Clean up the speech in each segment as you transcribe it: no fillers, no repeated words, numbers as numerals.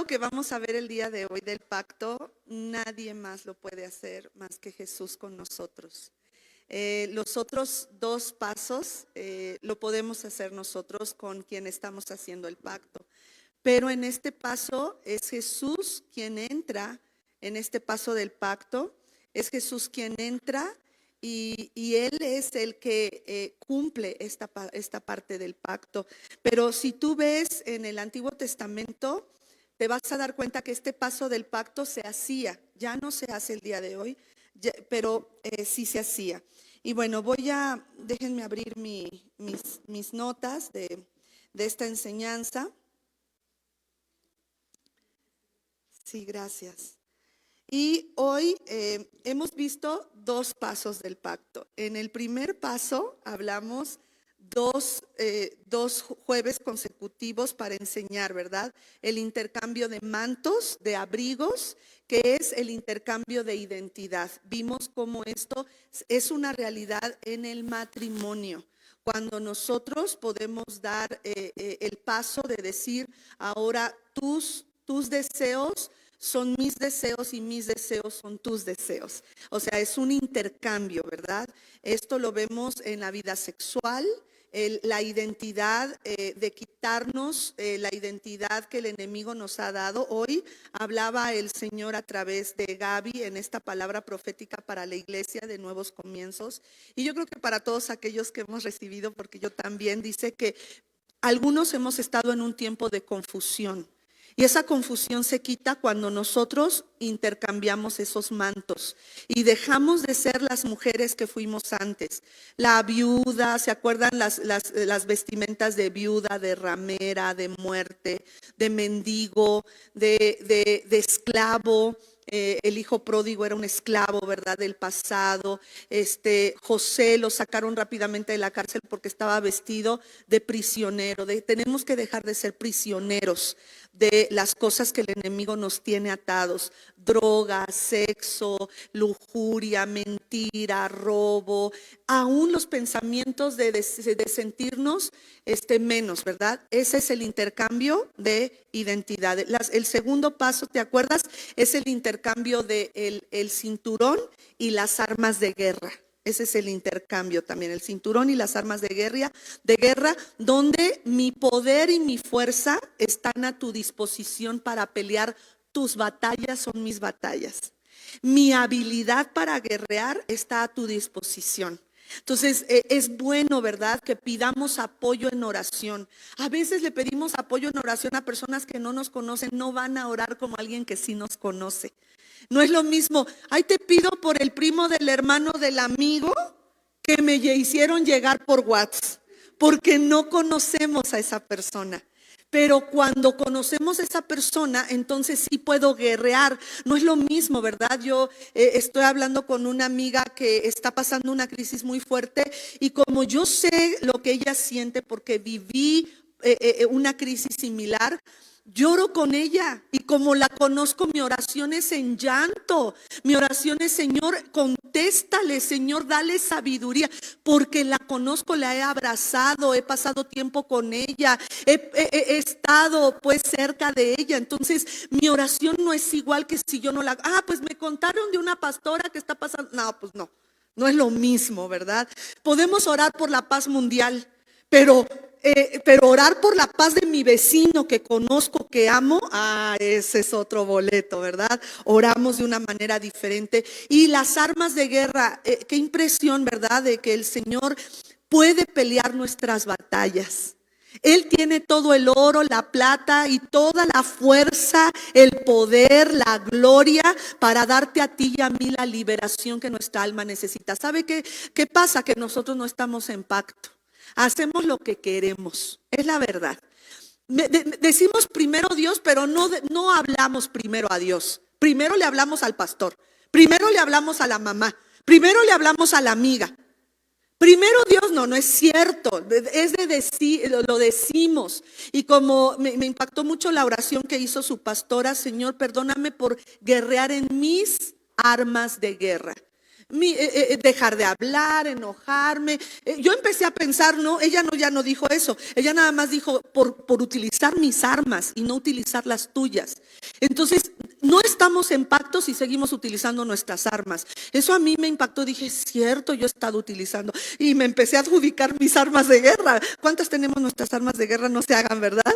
que vamos a ver el día de hoy del pacto, nadie más lo puede hacer más que Jesús con nosotros. Los otros dos pasos lo podemos hacer nosotros con quien estamos haciendo el pacto. Pero en este paso es Jesús quien entra, en este paso del pacto, es Jesús quien entra y Él es el que cumple esta parte del pacto. Pero si tú ves en el Antiguo Testamento, te vas a dar cuenta que este paso del pacto se hacía, ya no se hace el día de hoy, pero sí se hacía. Y bueno, déjenme abrir mis notas de esta enseñanza. Sí, gracias. Y hoy hemos visto dos pasos del pacto. En el primer paso hablamos dos jueves consecutivos para enseñar, ¿verdad? El intercambio de mantos, de abrigos, que es el intercambio de identidad. Vimos cómo esto es una realidad en el matrimonio. Cuando nosotros podemos dar el paso de decir, ahora tus deseos son mis deseos y mis deseos son tus deseos. O sea, es un intercambio, ¿verdad? Esto lo vemos en la vida sexual, la identidad, de quitarnos la identidad que el enemigo nos ha dado. Hoy hablaba el Señor a través de Gaby en esta palabra profética para la iglesia de nuevos comienzos. Y yo creo que para todos aquellos que hemos recibido, porque yo también, dice que algunos hemos estado en un tiempo de confusión. Y esa confusión se quita cuando nosotros intercambiamos esos mantos y dejamos de ser las mujeres que fuimos antes. La viuda, ¿se acuerdan las vestimentas de viuda, de ramera, de muerte, de mendigo, de esclavo? El hijo pródigo era un esclavo, ¿verdad? Del pasado. José lo sacaron rápidamente de la cárcel porque estaba vestido de prisionero. Tenemos que dejar de ser prisioneros de las cosas que el enemigo nos tiene atados: droga, sexo, lujuria, mentira, robo, aún los pensamientos de sentirnos menos, ¿verdad? Ese es el intercambio de identidad. El segundo paso, ¿te acuerdas? Es el intercambio de el cinturón y las armas de guerra. Ese es el intercambio también, el cinturón y las armas de guerra, donde mi poder y mi fuerza están a tu disposición para pelear. Tus batallas son mis batallas. Mi habilidad para guerrear está a tu disposición. Entonces es bueno, ¿verdad?, que pidamos apoyo en oración. A veces le pedimos apoyo en oración a personas que no nos conocen. No van a orar como alguien que sí nos conoce. No es lo mismo, ay, te pido por el primo del hermano del amigo que me hicieron llegar por WhatsApp, porque no conocemos a esa persona. Pero cuando conocemos a esa persona, entonces sí puedo guerrear. No es lo mismo, ¿verdad? Yo estoy hablando con una amiga que está pasando una crisis muy fuerte, y como yo sé lo que ella siente porque viví una crisis similar, lloro con ella, y como la conozco, mi oración es en llanto. Mi oración es: Señor, contéstale, Señor, dale sabiduría, porque la conozco, la he abrazado, he pasado tiempo con ella, he estado pues cerca de ella. Entonces mi oración no es igual que si yo no la... pues me contaron de una pastora que está pasando. No, pues no es lo mismo, ¿verdad? Podemos orar por la paz mundial, pero orar por la paz de mi vecino que conozco, que amo, ese es otro boleto, ¿verdad? Oramos de una manera diferente. Y las armas de guerra, qué impresión, ¿verdad?, de que el Señor puede pelear nuestras batallas. Él tiene todo el oro, la plata y toda la fuerza, el poder, la gloria para darte a ti y a mí la liberación que nuestra alma necesita. ¿Sabe qué pasa? Que nosotros no estamos en pacto. Hacemos lo que queremos, es la verdad. Decimos primero Dios, pero no hablamos primero a Dios. Primero le hablamos al pastor, primero le hablamos a la mamá, primero le hablamos a la amiga. Primero Dios, no es cierto, es de decir, lo decimos. Y como me impactó mucho la oración que hizo su pastora: Señor, perdóname por guerrear en mis armas de guerra. dejar de hablar, enojarme. Yo empecé a pensar, no, ella no, ya no dijo eso. Ella nada más dijo por utilizar mis armas y no utilizar las tuyas. Entonces, no estamos en pacto si seguimos utilizando nuestras armas. Eso a mí me impactó. Dije, es cierto, yo he estado utilizando. Y me empecé a adjudicar mis armas de guerra. ¿Cuántas tenemos nuestras armas de guerra? No se hagan, ¿verdad?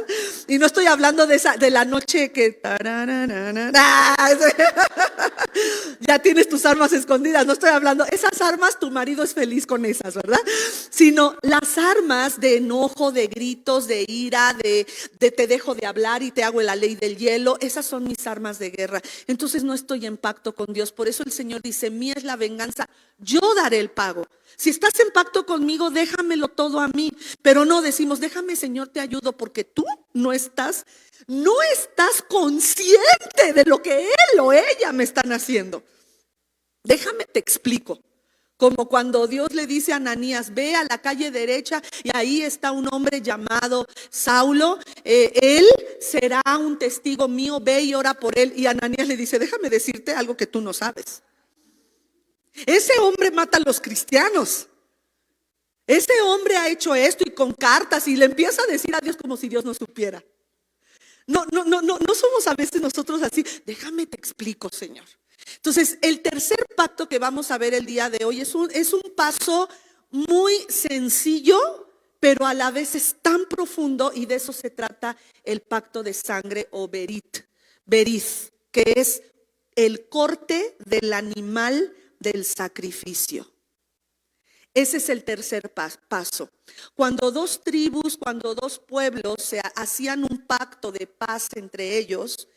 Y no estoy hablando de la noche que ya tienes tus armas escondidas. No estoy hablando, esas armas tu marido es feliz con esas, ¿verdad? Sino las armas de enojo, de gritos, de ira, de te dejo de hablar y te hago la ley del hielo. Esas son mis armas de guerra. Entonces no estoy en pacto con Dios. Por eso el Señor dice, mía es la venganza, yo daré el pago. Si estás en pacto conmigo, déjamelo todo a mí. Pero no decimos, déjame, Señor, te ayudo, porque tú no estás consciente de lo que él o ella me están haciendo. Déjame te explico. Como cuando Dios le dice a Ananías, ve a la calle derecha y ahí está un hombre llamado Saulo. Él será un testigo mío, ve y ora por él. Y Ananías le dice, déjame decirte algo que tú no sabes. Ese hombre mata a los cristianos. Ese hombre ha hecho esto y con cartas, y le empieza a decir a Dios como si Dios no supiera. No somos a veces nosotros así. Déjame te explico, Señor. Entonces, el tercer pacto que vamos a ver el día de hoy es un paso muy sencillo, pero a la vez es tan profundo, y de eso se trata el pacto de sangre o berit, que es el corte del animal del sacrificio. Ese es el tercer paso. Cuando dos tribus, cuando dos pueblos hacían un pacto de paz entre ellos,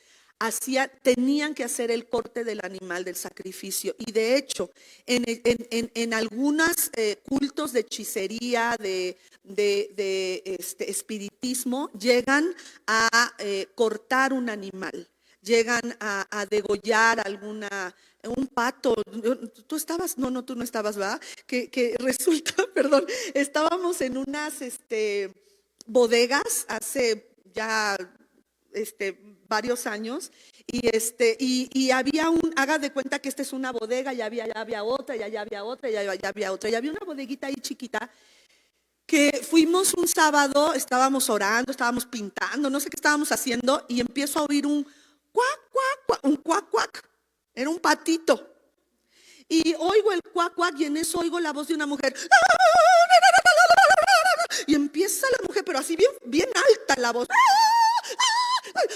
tenían que hacer el corte del animal del sacrificio. Y de hecho, en algunos cultos de hechicería, de espiritismo, llegan a cortar un animal. Llegan a degollar un pato. Tú estabas, tú no estabas, ¿verdad? Que resulta, perdón, estábamos en unas bodegas hace ya varios años, y había haga de cuenta que esta es una bodega, y ya había otra, y allá había otra, y allá había otra, y había una bodeguita ahí chiquita, que fuimos un sábado, estábamos orando, estábamos pintando, no sé qué estábamos haciendo, y empiezo a oír un cuac, cuac, cuac, un cuac, cuac. Era un patito. Y oigo el cuac, cuac, y en eso oigo la voz de una mujer. Y empieza la mujer, pero así bien alta la voz.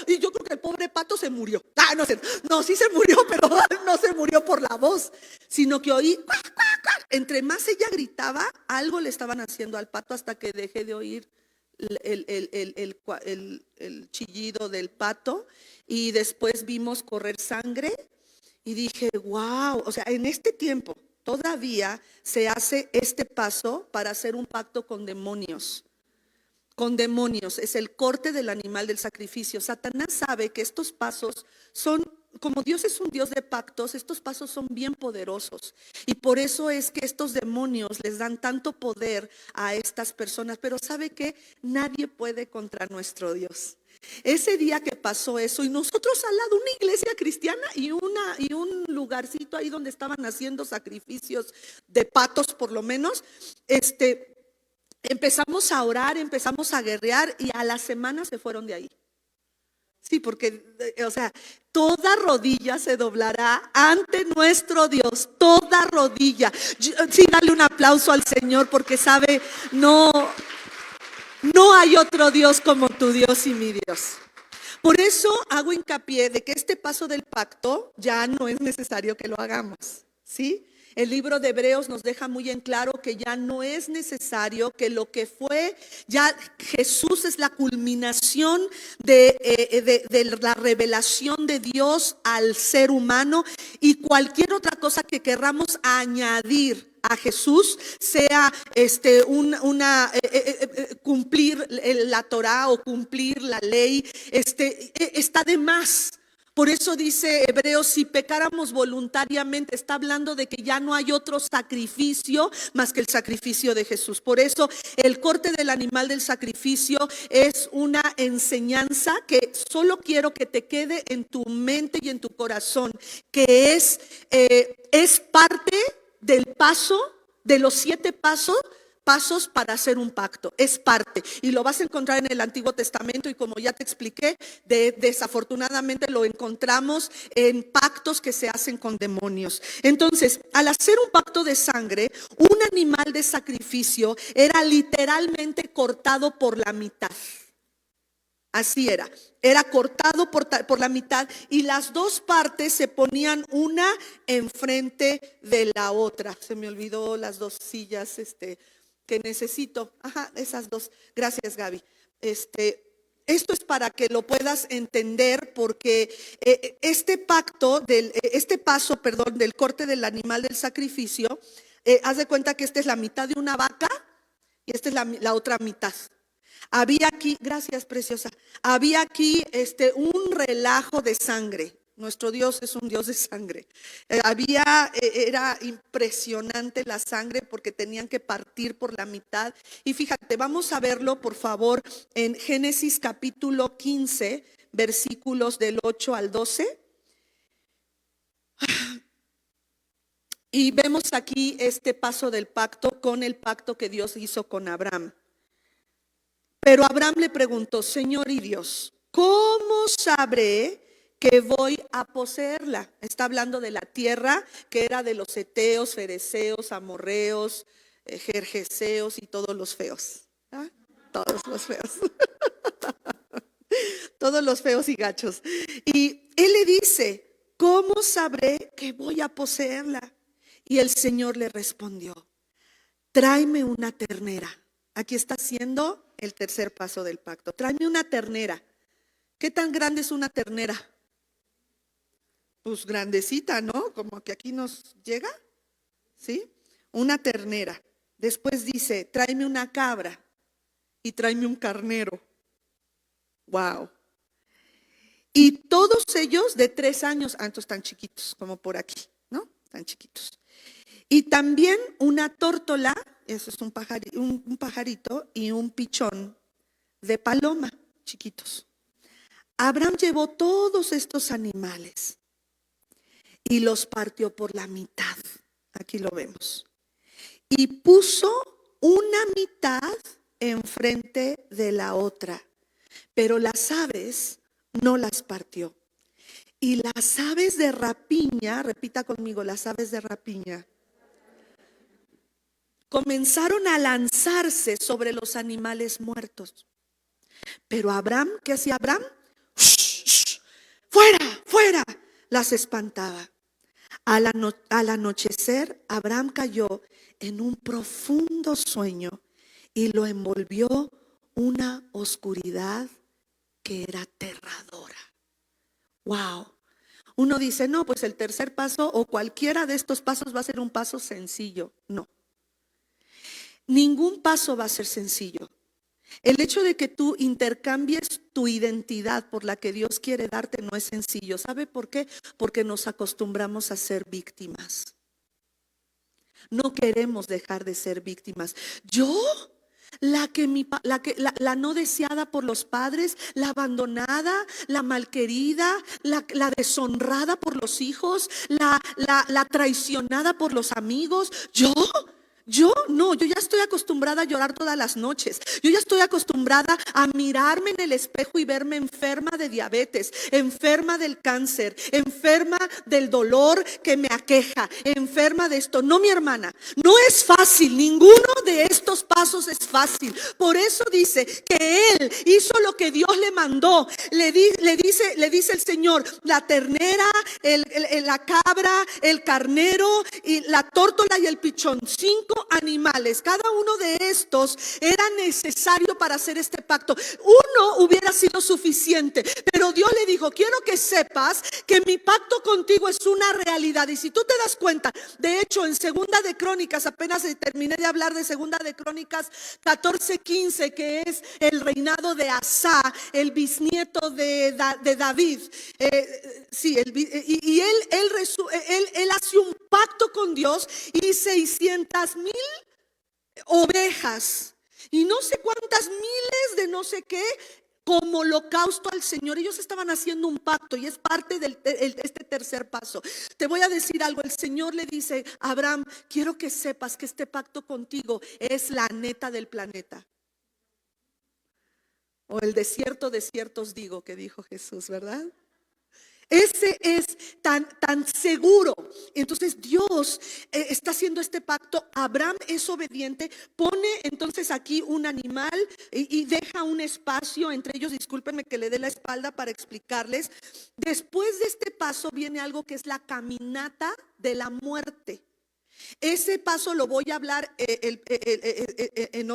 Y yo creo que el pobre pato se murió. No sé, no, sí se murió, pero no se murió por la voz, sino que oí cuac, cuac, cuac. Entre más ella gritaba, algo le estaban haciendo al pato, hasta que dejé de oír el chillido del pato, y después vimos correr sangre. Y dije, wow, o sea, en este tiempo todavía se hace este paso para hacer un pacto con demonios. Con demonios, es el corte del animal del sacrificio. Satanás sabe que estos pasos son, como Dios es un Dios de pactos, estos pasos son bien poderosos. Y por eso es que estos demonios les dan tanto poder a estas personas. Pero ¿sabe qué? Nadie puede contra nuestro Dios. Ese día que pasó eso, y nosotros al lado una iglesia cristiana y un lugarcito ahí donde estaban haciendo sacrificios de patos, por lo menos, empezamos a orar, empezamos a guerrear, y a la semana se fueron de ahí. Sí, porque, o sea, toda rodilla se doblará ante nuestro Dios, toda rodilla. Sí, dale un aplauso al Señor, porque sabe, no hay otro Dios como tu Dios y mi Dios. Por eso hago hincapié de que este paso del pacto ya no es necesario que lo hagamos, ¿sí? El libro de Hebreos nos deja muy en claro que ya no es necesario, que lo que fue, ya Jesús es la culminación de la revelación de Dios al ser humano, y cualquier otra cosa que querramos añadir a Jesús, sea cumplir la Torá o cumplir la ley, está de más. Por eso dice Hebreos, si pecáramos voluntariamente, está hablando de que ya no hay otro sacrificio más que el sacrificio de Jesús. Por eso el corte del animal del sacrificio es una enseñanza que solo quiero que te quede en tu mente y en tu corazón, que es parte del paso, de los 7 pasos para hacer un pacto. Es parte. Y lo vas a encontrar en el Antiguo Testamento y como ya te expliqué, desafortunadamente lo encontramos en pactos que se hacen con demonios. Entonces, al hacer un pacto de sangre, un animal de sacrificio era literalmente cortado por la mitad. Así era cortado por la mitad y las dos partes se ponían una enfrente de la otra. Se me olvidó las dos sillas que necesito. Ajá, esas dos. Gracias, Gaby. Esto es para que lo puedas entender porque este paso del corte del animal del sacrificio, haz de cuenta que esta es la mitad de una vaca y esta es la otra mitad. Había aquí, gracias preciosa, había aquí un relajo de sangre. Nuestro Dios es un Dios de sangre. Era impresionante la sangre porque tenían que partir por la mitad. Y fíjate, vamos a verlo por favor en Génesis capítulo 15, versículos del 8 al 12. Y vemos aquí este paso del pacto con el pacto que Dios hizo con Abraham. Pero Abraham le preguntó, Señor y Dios, ¿cómo sabré que voy a poseerla? Está hablando de la tierra que era de los heteos, fereceos, amorreos, gergeseos y todos los feos. ¿Ah? Todos los feos. Todos los feos y gachos. Y él le dice, ¿cómo sabré que voy a poseerla? Y el Señor le respondió, tráeme una ternera. Aquí está haciendo el tercer paso del pacto. Tráeme una ternera. ¿Qué tan grande es una ternera? Pues grandecita, ¿no? Como que aquí nos llega. ¿Sí? Una ternera. Después dice, tráeme una cabra y tráeme un carnero. Wow. Y todos ellos de 3 años, entonces están chiquitos, como por aquí, ¿no? Están chiquitos. Y también una tórtola, eso es un pajarito y un pichón de paloma, chiquitos. Abraham llevó todos estos animales y los partió por la mitad. Aquí lo vemos. Y puso una mitad enfrente de la otra, pero las aves no las partió. Y las aves de rapiña, repita conmigo, las aves de rapiña, comenzaron a lanzarse sobre los animales muertos. Pero Abraham, ¿qué hacía Abraham? ¡Fuera, fuera! Las espantaba. Al anochecer, Abraham cayó en un profundo sueño y lo envolvió una oscuridad que era aterradora. ¡Wow! Uno dice, no, pues el tercer paso o cualquiera de estos pasos va a ser un paso sencillo. No. Ningún paso va a ser sencillo. El hecho de que tú intercambies tu identidad por la que Dios quiere darte no es sencillo. ¿Sabe por qué? Porque nos acostumbramos a ser víctimas. No queremos dejar de ser víctimas. Yo, la no deseada por los padres, la abandonada, la malquerida, la deshonrada por los hijos, la traicionada por los amigos. Yo ya estoy acostumbrada a llorar todas las noches. Yo ya estoy acostumbrada a mirarme en el espejo y verme enferma de diabetes, enferma del cáncer, enferma del dolor que me aqueja, enferma de esto. No, mi hermana, no es fácil. Ninguno de estos pasos es fácil. Por eso dice que él hizo lo que Dios le mandó. Le dice el Señor, la ternera, la cabra, el carnero y la tórtola y el pichón. 5 animales, cada uno de estos era necesario para hacer este pacto. Uno hubiera sido suficiente, pero Dios le dijo, quiero que sepas que mi pacto contigo es una realidad. Y si tú te das cuenta, de hecho en Segunda de Crónicas, apenas terminé de hablar de Segunda de Crónicas 14:15, que es el reinado de Asa, el bisnieto de David. Él hace un pacto con Dios y 600,000 ovejas y no sé cuántas miles de no sé qué como holocausto al Señor. Ellos estaban haciendo un pacto y es parte de este tercer paso. Te voy a decir algo, el Señor le dice a Abraham, quiero que sepas que este pacto contigo es la neta del planeta. O el desierto, desiertos digo, que dijo Jesús, ¿verdad? Ese es tan seguro. Entonces Dios está haciendo este pacto. Abraham es obediente. Pone entonces aquí un animal y deja un espacio entre ellos. Discúlpenme que le dé la espalda para explicarles. Después de este paso viene algo que es la caminata de la muerte. Ese paso lo voy a hablar en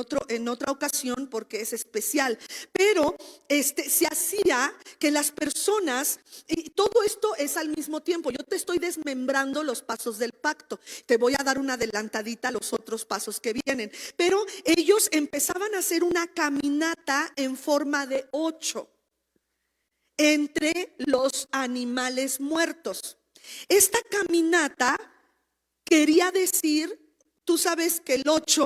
otra ocasión porque es especial. Pero se hacía que las personas, y todo esto es al mismo tiempo. Yo te estoy desmembrando los pasos del pacto. Te voy a dar una adelantadita a los otros pasos que vienen. Pero ellos empezaban a hacer una caminata en forma de 8 entre los animales muertos. Esta caminata quería decir, tú sabes que el 8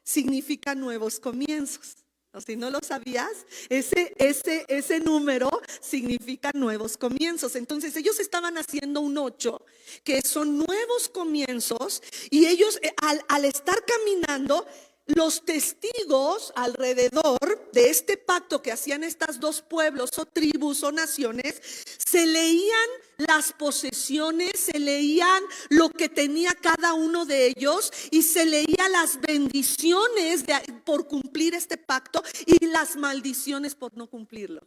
significa nuevos comienzos. O si no lo sabías, ese número significa nuevos comienzos. Entonces ellos estaban haciendo un 8, que son nuevos comienzos, y ellos al estar caminando, los testigos alrededor de este pacto que hacían estos dos pueblos o tribus o naciones, se leían las posesiones, se leían lo que tenía cada uno de ellos y se leía las bendiciones por cumplir este pacto y las maldiciones por no cumplirlo.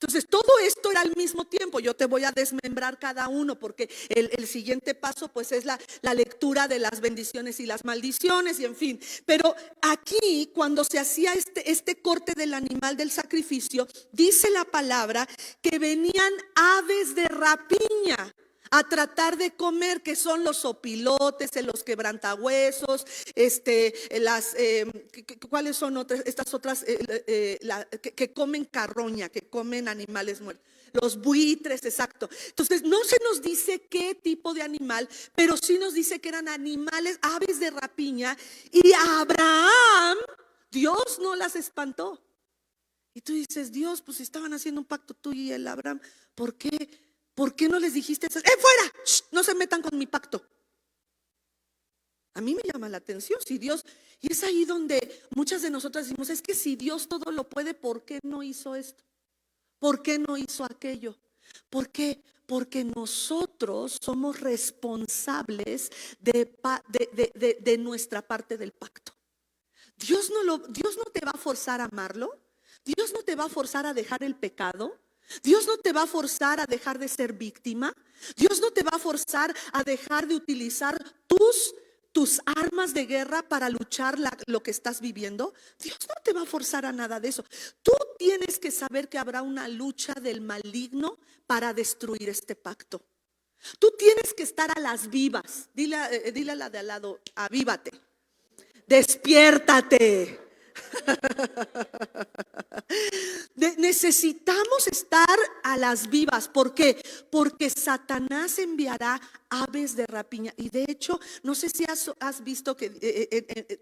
Entonces todo esto era al mismo tiempo. Yo te voy a desmembrar cada uno porque el siguiente paso pues es la lectura de las bendiciones y las maldiciones y en fin. Pero aquí cuando se hacía este corte del animal del sacrificio, dice la palabra que venían aves de rapiña a tratar de comer, que son los opilotes, los quebrantahuesos, ¿cuáles son estas otras que comen carroña, que comen animales muertos? Los buitres, exacto. Entonces no se nos dice qué tipo de animal, pero sí nos dice que eran animales, aves de rapiña, y a Abraham Dios no las espantó. Y tú dices, Dios, pues estaban haciendo un pacto tú y el Abraham, ¿por qué? ¿Por qué no les dijiste eso? Fuera! ¡Shh! No se metan con mi pacto. A mí me llama la atención, si Dios, y es ahí donde muchas de nosotras decimos, es que si Dios todo lo puede, ¿por qué no hizo esto? ¿Por qué no hizo aquello? ¿Por qué? Porque nosotros somos responsables de nuestra parte del pacto. Dios no te va a forzar a amarlo. Dios no te va a forzar a dejar el pecado. Dios no te va a forzar a dejar de ser víctima. Dios no te va a forzar a dejar de utilizar tus armas de guerra para luchar lo que estás viviendo. Dios no te va a forzar a nada de eso. Tú tienes que saber que habrá una lucha del maligno para destruir este pacto. Tú tienes que estar a las vivas. Dile a la de al lado, avívate, despiértate. Necesitamos estar a las vivas. ¿Por qué? Porque Satanás enviará aves de rapiña. Y de hecho, no sé si has visto que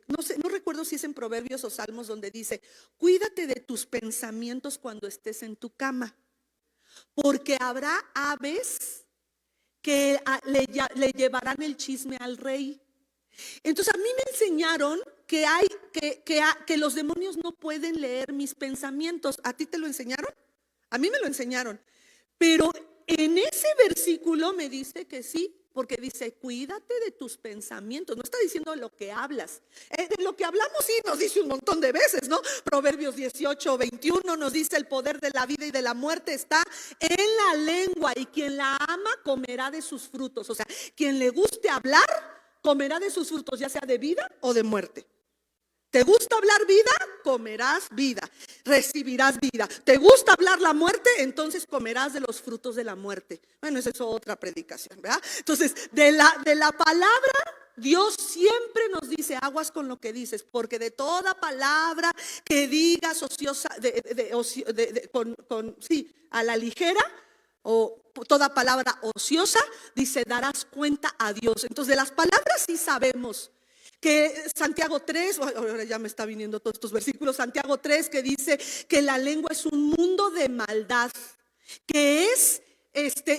no recuerdo si es en Proverbios o Salmos donde dice, cuídate de tus pensamientos cuando estés en tu cama, porque habrá aves que le llevarán el chisme al rey. Entonces a mí me enseñaron que los demonios no pueden leer mis pensamientos. ¿A ti te lo enseñaron? A mí me lo enseñaron. Pero en ese versículo me dice que sí, porque dice, cuídate de tus pensamientos. No está diciendo lo que hablas. De lo que hablamos sí nos dice un montón de veces, ¿no? Proverbios 18:21 nos dice, el poder de la vida y de la muerte está en la lengua, y quien la ama comerá de sus frutos. O sea, quien le guste hablar comerá de sus frutos, ya sea de vida o de muerte. ¿Te gusta hablar vida? Comerás vida, recibirás vida. ¿Te gusta hablar la muerte? Entonces comerás de los frutos de la muerte. Bueno, esa es otra predicación, ¿verdad? Entonces, de la palabra, Dios siempre nos dice, aguas con lo que dices, porque de toda palabra que digas ociosa, a la ligera, o toda palabra ociosa, dice, darás cuenta a Dios. Entonces, de las palabras sí sabemos Que Santiago 3, ahora ya me está viniendo todos estos versículos, Santiago 3 que dice que la lengua es un mundo de maldad, que es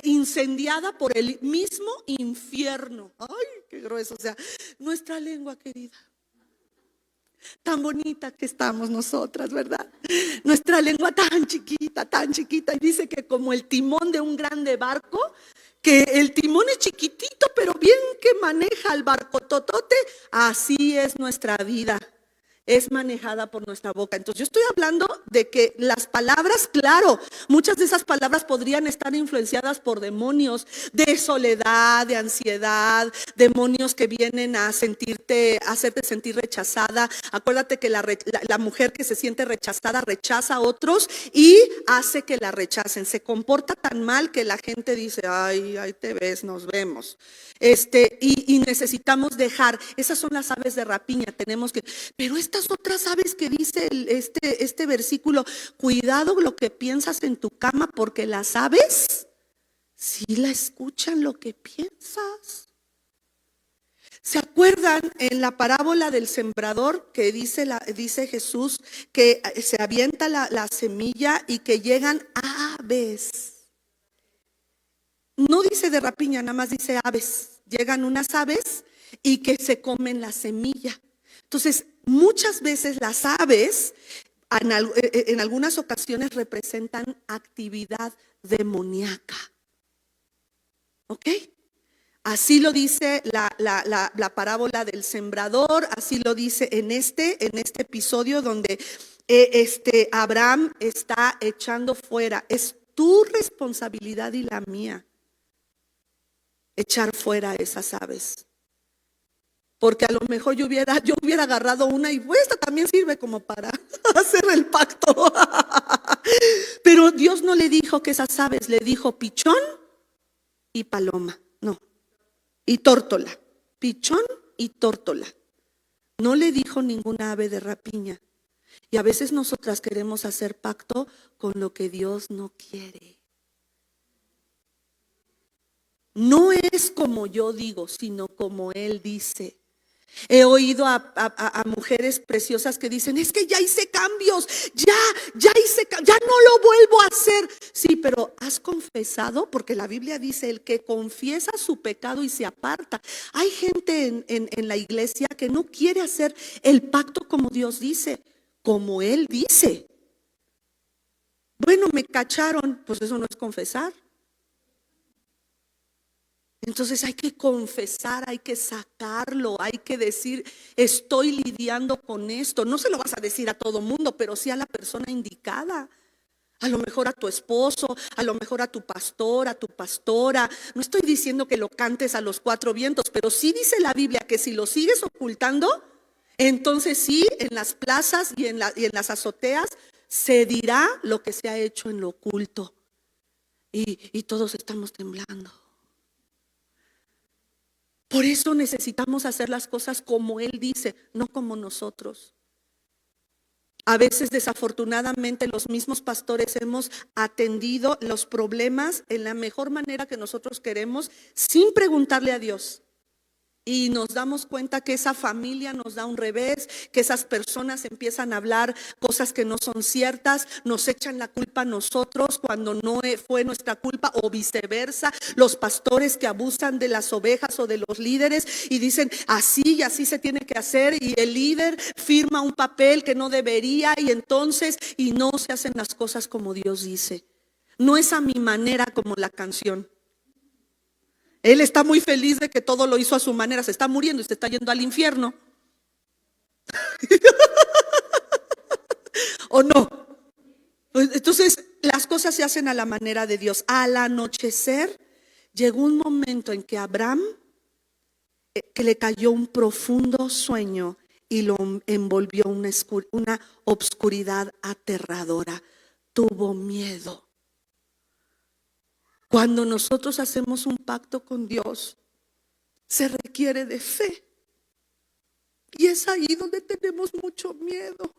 incendiada por el mismo infierno. Ay, qué grueso, o sea, nuestra lengua querida. Tan bonita que estamos nosotras, ¿verdad? Nuestra lengua tan chiquita, y dice que como el timón de un grande barco, que el timón es chiquitito, pero bien que maneja el barco totote, así es nuestra vida. Es manejada por nuestra boca. Entonces yo estoy hablando de que las palabras, claro, muchas de esas palabras podrían estar influenciadas por demonios de soledad, de ansiedad, demonios que vienen a hacerte sentir rechazada. Acuérdate que la mujer que se siente rechazada rechaza a otros y hace que la rechacen. Se comporta tan mal que la gente dice, ay, ahí te ves, nos vemos. Y necesitamos dejar, esas son las aves de rapiña, tenemos que, pero estas otras aves que dice este versículo, cuidado lo que piensas en tu cama, porque las aves sí la escuchan lo que piensas. ¿Se acuerdan en la parábola del sembrador que dice Jesús que se avienta la semilla y que llegan aves? No dice de rapiña, nada más dice aves. Llegan unas aves y que se comen la semilla. Entonces, muchas veces las aves, en algunas ocasiones, representan actividad demoníaca. ¿Ok? Así lo dice la parábola del sembrador, así lo dice en este episodio donde Abraham está echando fuera. Es tu responsabilidad y la mía echar fuera esas aves. Porque a lo mejor yo hubiera agarrado una y esta también sirve como para hacer el pacto. Pero Dios no le dijo que esas aves, le dijo pichón y paloma, no, y tórtola, pichón y tórtola. No le dijo ninguna ave de rapiña. Y a veces nosotras queremos hacer pacto con lo que Dios no quiere. No es como yo digo, sino como Él dice. He oído a mujeres preciosas que dicen, es que ya hice cambios, ya no lo vuelvo a hacer. Sí, pero ¿has confesado? Porque la Biblia dice, el que confiesa su pecado y se aparta. Hay gente en la iglesia que no quiere hacer el pacto como Dios dice, como Él dice. Bueno, me cacharon, pues eso no es confesar. Entonces hay que confesar, hay que sacarlo, hay que decir, estoy lidiando con esto. No se lo vas a decir a todo mundo, pero sí a la persona indicada. A lo mejor a tu esposo, a lo mejor a tu pastor, a tu pastora. No estoy diciendo que lo cantes a los cuatro vientos, pero sí dice la Biblia que si lo sigues ocultando, entonces sí, en las plazas y en las azoteas se dirá lo que se ha hecho en lo oculto. Y todos estamos temblando. Por eso necesitamos hacer las cosas como Él dice, no como nosotros. A veces, desafortunadamente, los mismos pastores hemos atendido los problemas en la mejor manera que nosotros queremos, sin preguntarle a Dios. Y nos damos cuenta que esa familia nos da un revés, que esas personas empiezan a hablar cosas que no son ciertas, nos echan la culpa a nosotros cuando no fue nuestra culpa, o viceversa. Los pastores que abusan de las ovejas o de los líderes y dicen así y así se tiene que hacer, y el líder firma un papel que no debería, y no se hacen las cosas como Dios dice. No es a mi manera, como la canción. Él está muy feliz de que todo lo hizo a su manera. Se está muriendo y se está yendo al infierno. ¿O no? Entonces las cosas se hacen a la manera de Dios. Al anochecer llegó un momento en que Abraham, que le cayó un profundo sueño y lo envolvió una obscuridad aterradora. Tuvo miedo. Cuando nosotros hacemos un pacto con Dios, se requiere de fe. Y es ahí donde tenemos mucho miedo.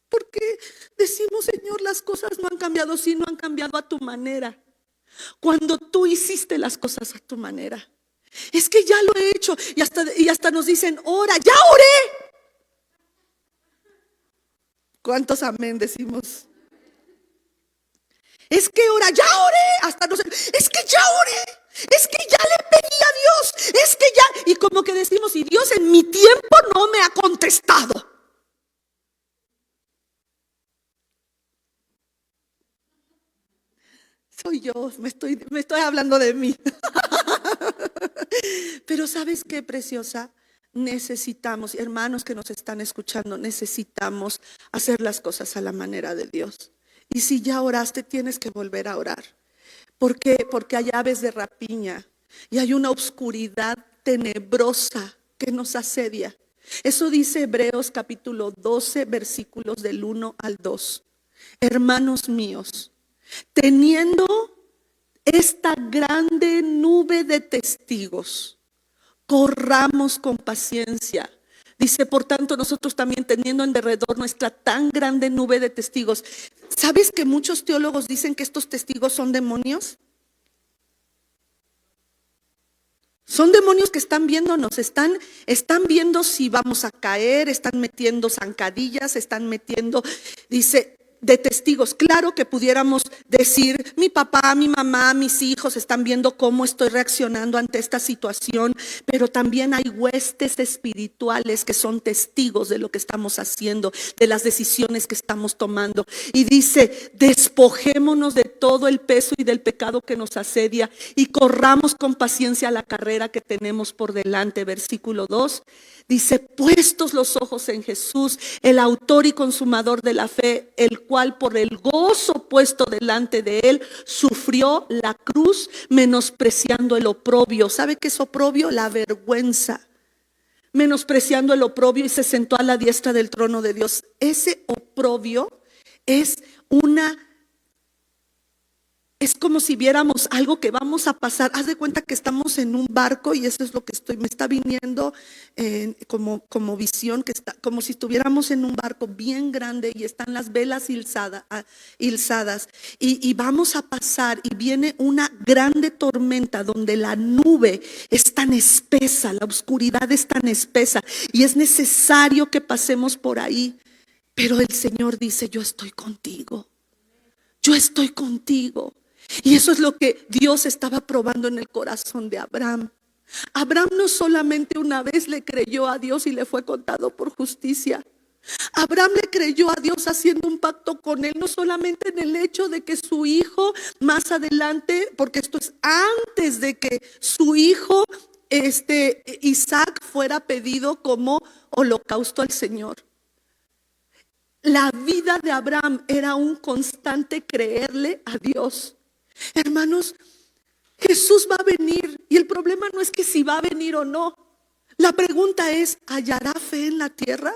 Porque decimos, Señor, las cosas no han cambiado. Sí, no han cambiado a tu manera. Cuando tú hiciste las cosas a tu manera. Es que ya lo he hecho. Y hasta nos dicen, ora, ya oré. ¿Cuántos amén decimos? Es que ora, ya oré. Hasta nos, es que ya oré. Es que ya le pedí a Dios. Es que ya. Y como que decimos, y Dios en mi tiempo no me ha contestado. Soy yo, me estoy hablando de mí. Pero ¿sabes qué, preciosa? Necesitamos, hermanos que nos están escuchando, necesitamos hacer las cosas a la manera de Dios. Y si ya oraste, tienes que volver a orar. ¿Por qué? Porque hay aves de rapiña y hay una oscuridad tenebrosa que nos asedia. Eso dice Hebreos capítulo 12, versículos del 1 al 2. Hermanos míos, teniendo esta grande nube de testigos, corramos con paciencia. Dice, por tanto, nosotros también teniendo en derredor nuestra tan grande nube de testigos. ¿Sabes que muchos teólogos dicen que estos testigos son demonios? Son demonios que están viéndonos, están viendo si vamos a caer, están metiendo zancadillas, están metiendo, dice, de testigos. Claro que pudiéramos decir, mi papá, mi mamá, mis hijos están viendo cómo estoy reaccionando ante esta situación, pero también hay huestes espirituales que son testigos de lo que estamos haciendo, de las decisiones que estamos tomando. Y dice, despojémonos de todo el peso y del pecado que nos asedia y corramos con paciencia la carrera que tenemos por delante. Versículo 2 dice, puestos los ojos en Jesús, el autor y consumador de la fe, el cual por el gozo puesto delante de él sufrió la cruz, menospreciando el oprobio. ¿Sabe qué es oprobio? La vergüenza. Menospreciando el oprobio, y se sentó a la diestra del trono de Dios. Ese oprobio es como si viéramos algo que vamos a pasar. Haz de cuenta que estamos en un barco, y eso es lo que me está viniendo como visión, que está como si estuviéramos en un barco bien grande y están las velas ilzadas y vamos a pasar, y viene una grande tormenta donde la nube es tan espesa, la oscuridad es tan espesa, y es necesario que pasemos por ahí. Pero el Señor dice, yo estoy contigo. Yo estoy contigo. Y eso es lo que Dios estaba probando en el corazón de Abraham. Abraham no solamente una vez le creyó a Dios y le fue contado por justicia. Abraham le creyó a Dios haciendo un pacto con él, no solamente en el hecho de que su hijo más adelante, porque esto es antes de que su hijo Isaac fuera pedido como holocausto al Señor. La vida de Abraham era un constante creerle a Dios. Hermanos, Jesús va a venir, y el problema no es que si va a venir o no. La pregunta es, ¿hallará fe en la tierra?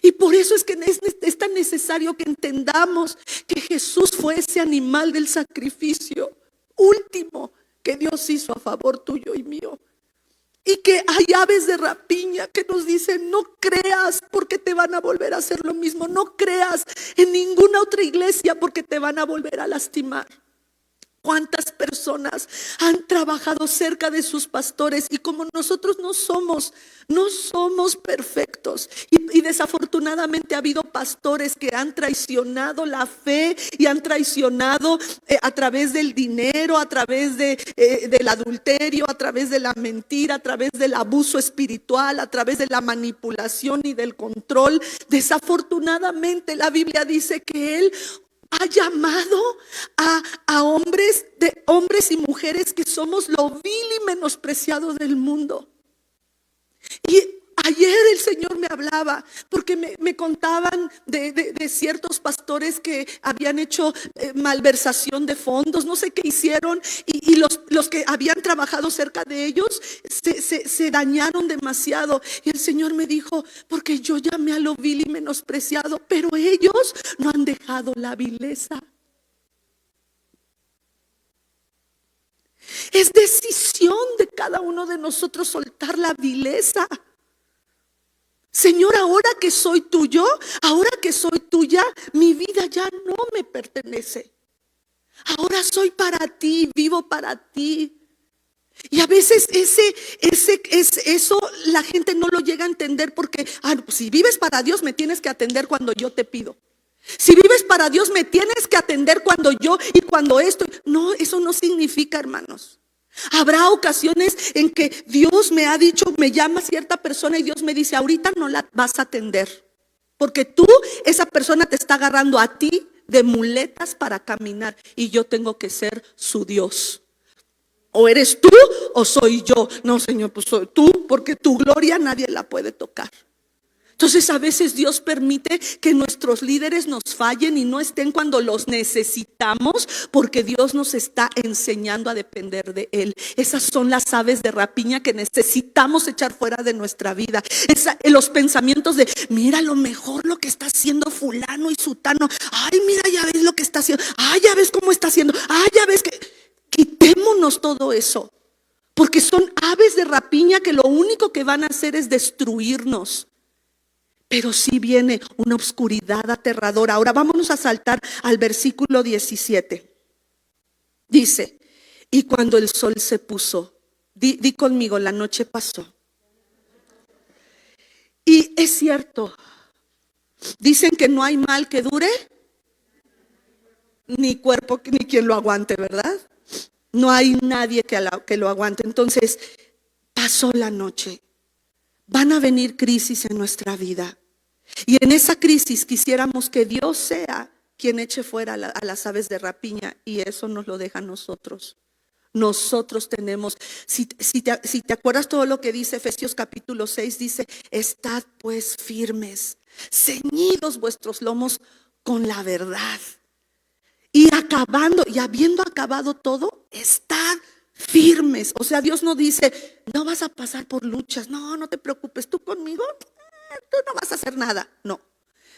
Y por eso es que es tan necesario que entendamos que Jesús fue ese animal del sacrificio último que Dios hizo a favor tuyo y mío. Y que hay aves de rapiña que nos dicen, no creas porque te van a volver a hacer lo mismo. No creas en ninguna otra iglesia porque te van a volver a lastimar. ¿Cuántas personas han trabajado cerca de sus pastores? Y como nosotros no somos perfectos, y desafortunadamente ha habido pastores que han traicionado la fe y han traicionado a través del dinero, a través del adulterio, a través de la mentira, a través del abuso espiritual, a través de la manipulación y del control. Desafortunadamente la Biblia dice que Él ha llamado a hombres y mujeres que somos lo vil y menospreciado del mundo. Y ayer el Señor me hablaba porque me contaban de ciertos pastores que habían hecho malversación de fondos, no sé qué hicieron, y los que habían trabajado cerca de ellos se dañaron demasiado. Y el Señor me dijo, porque yo llamé a lo vil y menospreciado, pero ellos no han dejado la vileza. Es decisión de cada uno de nosotros soltar la vileza. Señor, ahora que soy tuyo, ahora que soy tuya, mi vida ya no me pertenece. Ahora soy para ti, vivo para ti. Y a veces eso la gente no lo llega a entender porque pues si vives para Dios me tienes que atender cuando yo te pido. Si vives para Dios me tienes que atender cuando yo y cuando esto. No, eso no significa, hermanos. Habrá ocasiones en que Dios me ha dicho, me llama cierta persona y Dios me dice, ahorita no la vas a atender. Porque esa persona te está agarrando a ti de muletas para caminar y yo tengo que ser su Dios. O eres tú o soy yo. No, Señor, pues soy tú, porque tu gloria nadie la puede tocar. Entonces a veces Dios permite que nuestros líderes nos fallen y no estén cuando los necesitamos, porque Dios nos está enseñando a depender de Él. Esas son las aves de rapiña que necesitamos echar fuera de nuestra vida. Los pensamientos de, mira lo mejor lo que está haciendo fulano y sutano. Ay, mira, ya ves lo que está haciendo. Ay, ya ves cómo está haciendo. Ay, ya ves que... Quitémonos todo eso, porque son aves de rapiña que lo único que van a hacer es destruirnos. Pero sí viene una oscuridad aterradora. Ahora vámonos a saltar al versículo 17. Dice, y cuando el sol se puso, di conmigo, la noche pasó. Y es cierto, dicen que no hay mal que dure, ni cuerpo ni quien lo aguante, ¿verdad? No hay nadie que lo aguante. Entonces, pasó la noche. Van a venir crisis en nuestra vida. Y en esa crisis quisiéramos que Dios sea quien eche fuera a las aves de rapiña. Y eso nos lo deja a nosotros. Nosotros tenemos, si te acuerdas todo lo que dice Efesios capítulo 6, dice, estad pues firmes, ceñidos vuestros lomos con la verdad. Y habiendo acabado todo, estad firmes. O sea, Dios no dice, no vas a pasar por luchas. No te preocupes, tú conmigo, tú no vas a hacer nada. No,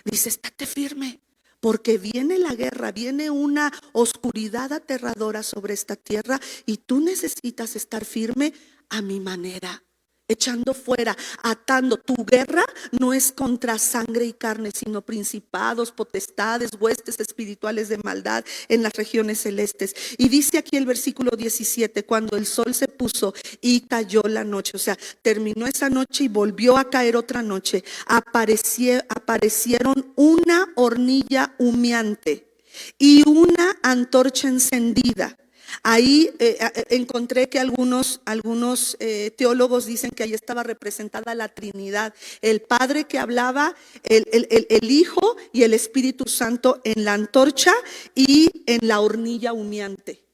dice, estate firme. Porque viene la guerra, viene una oscuridad aterradora sobre esta tierra. Y tú necesitas estar firme a mi manera. Echando fuera, atando. Tu guerra no es contra sangre y carne, sino principados, potestades, huestes espirituales de maldad en las regiones celestes. Y dice aquí el versículo 17, cuando el sol se puso y cayó la noche, o sea, terminó esa noche y volvió a caer otra noche, aparecieron una hornilla humeante y una antorcha encendida. Ahí encontré que algunos teólogos dicen que ahí estaba representada la Trinidad, el Padre que hablaba, el Hijo y el Espíritu Santo en la antorcha y en la hornilla humeante.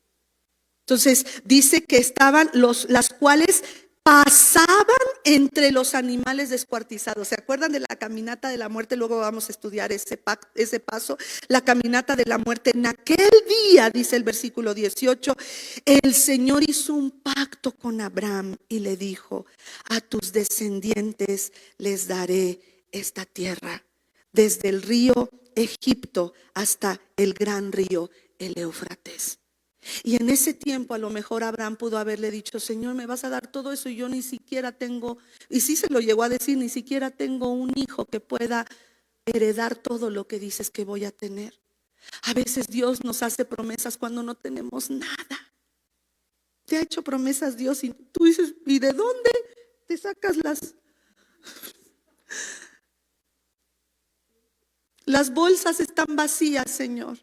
Entonces dice que estaban las cuales pasaban entre los animales descuartizados. ¿Se acuerdan de la caminata de la muerte? Luego vamos a estudiar ese paso. La caminata de la muerte. En aquel día, dice el versículo 18, el Señor hizo un pacto con Abraham y le dijo, a tus descendientes les daré esta tierra, desde el río Egipto hasta el gran río, el Éufrates. Y en ese tiempo a lo mejor Abraham pudo haberle dicho, Señor, me vas a dar todo eso y yo ni siquiera tengo, y sí se lo llegó a decir, ni siquiera tengo un hijo que pueda heredar todo lo que dices que voy a tener. A veces Dios nos hace promesas cuando no tenemos nada. Te ha hecho promesas Dios y tú dices, ¿y de dónde te sacas las bolsas están vacías, Señor?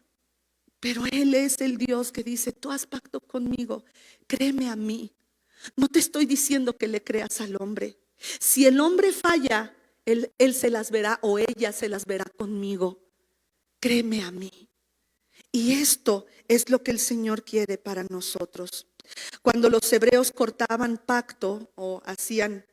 Pero Él es el Dios que dice, tú has pacto conmigo, créeme a mí. No te estoy diciendo que le creas al hombre. Si el hombre falla, él se las verá o ella se las verá conmigo. Créeme a mí. Y esto es lo que el Señor quiere para nosotros. Cuando los hebreos cortaban pacto o hacían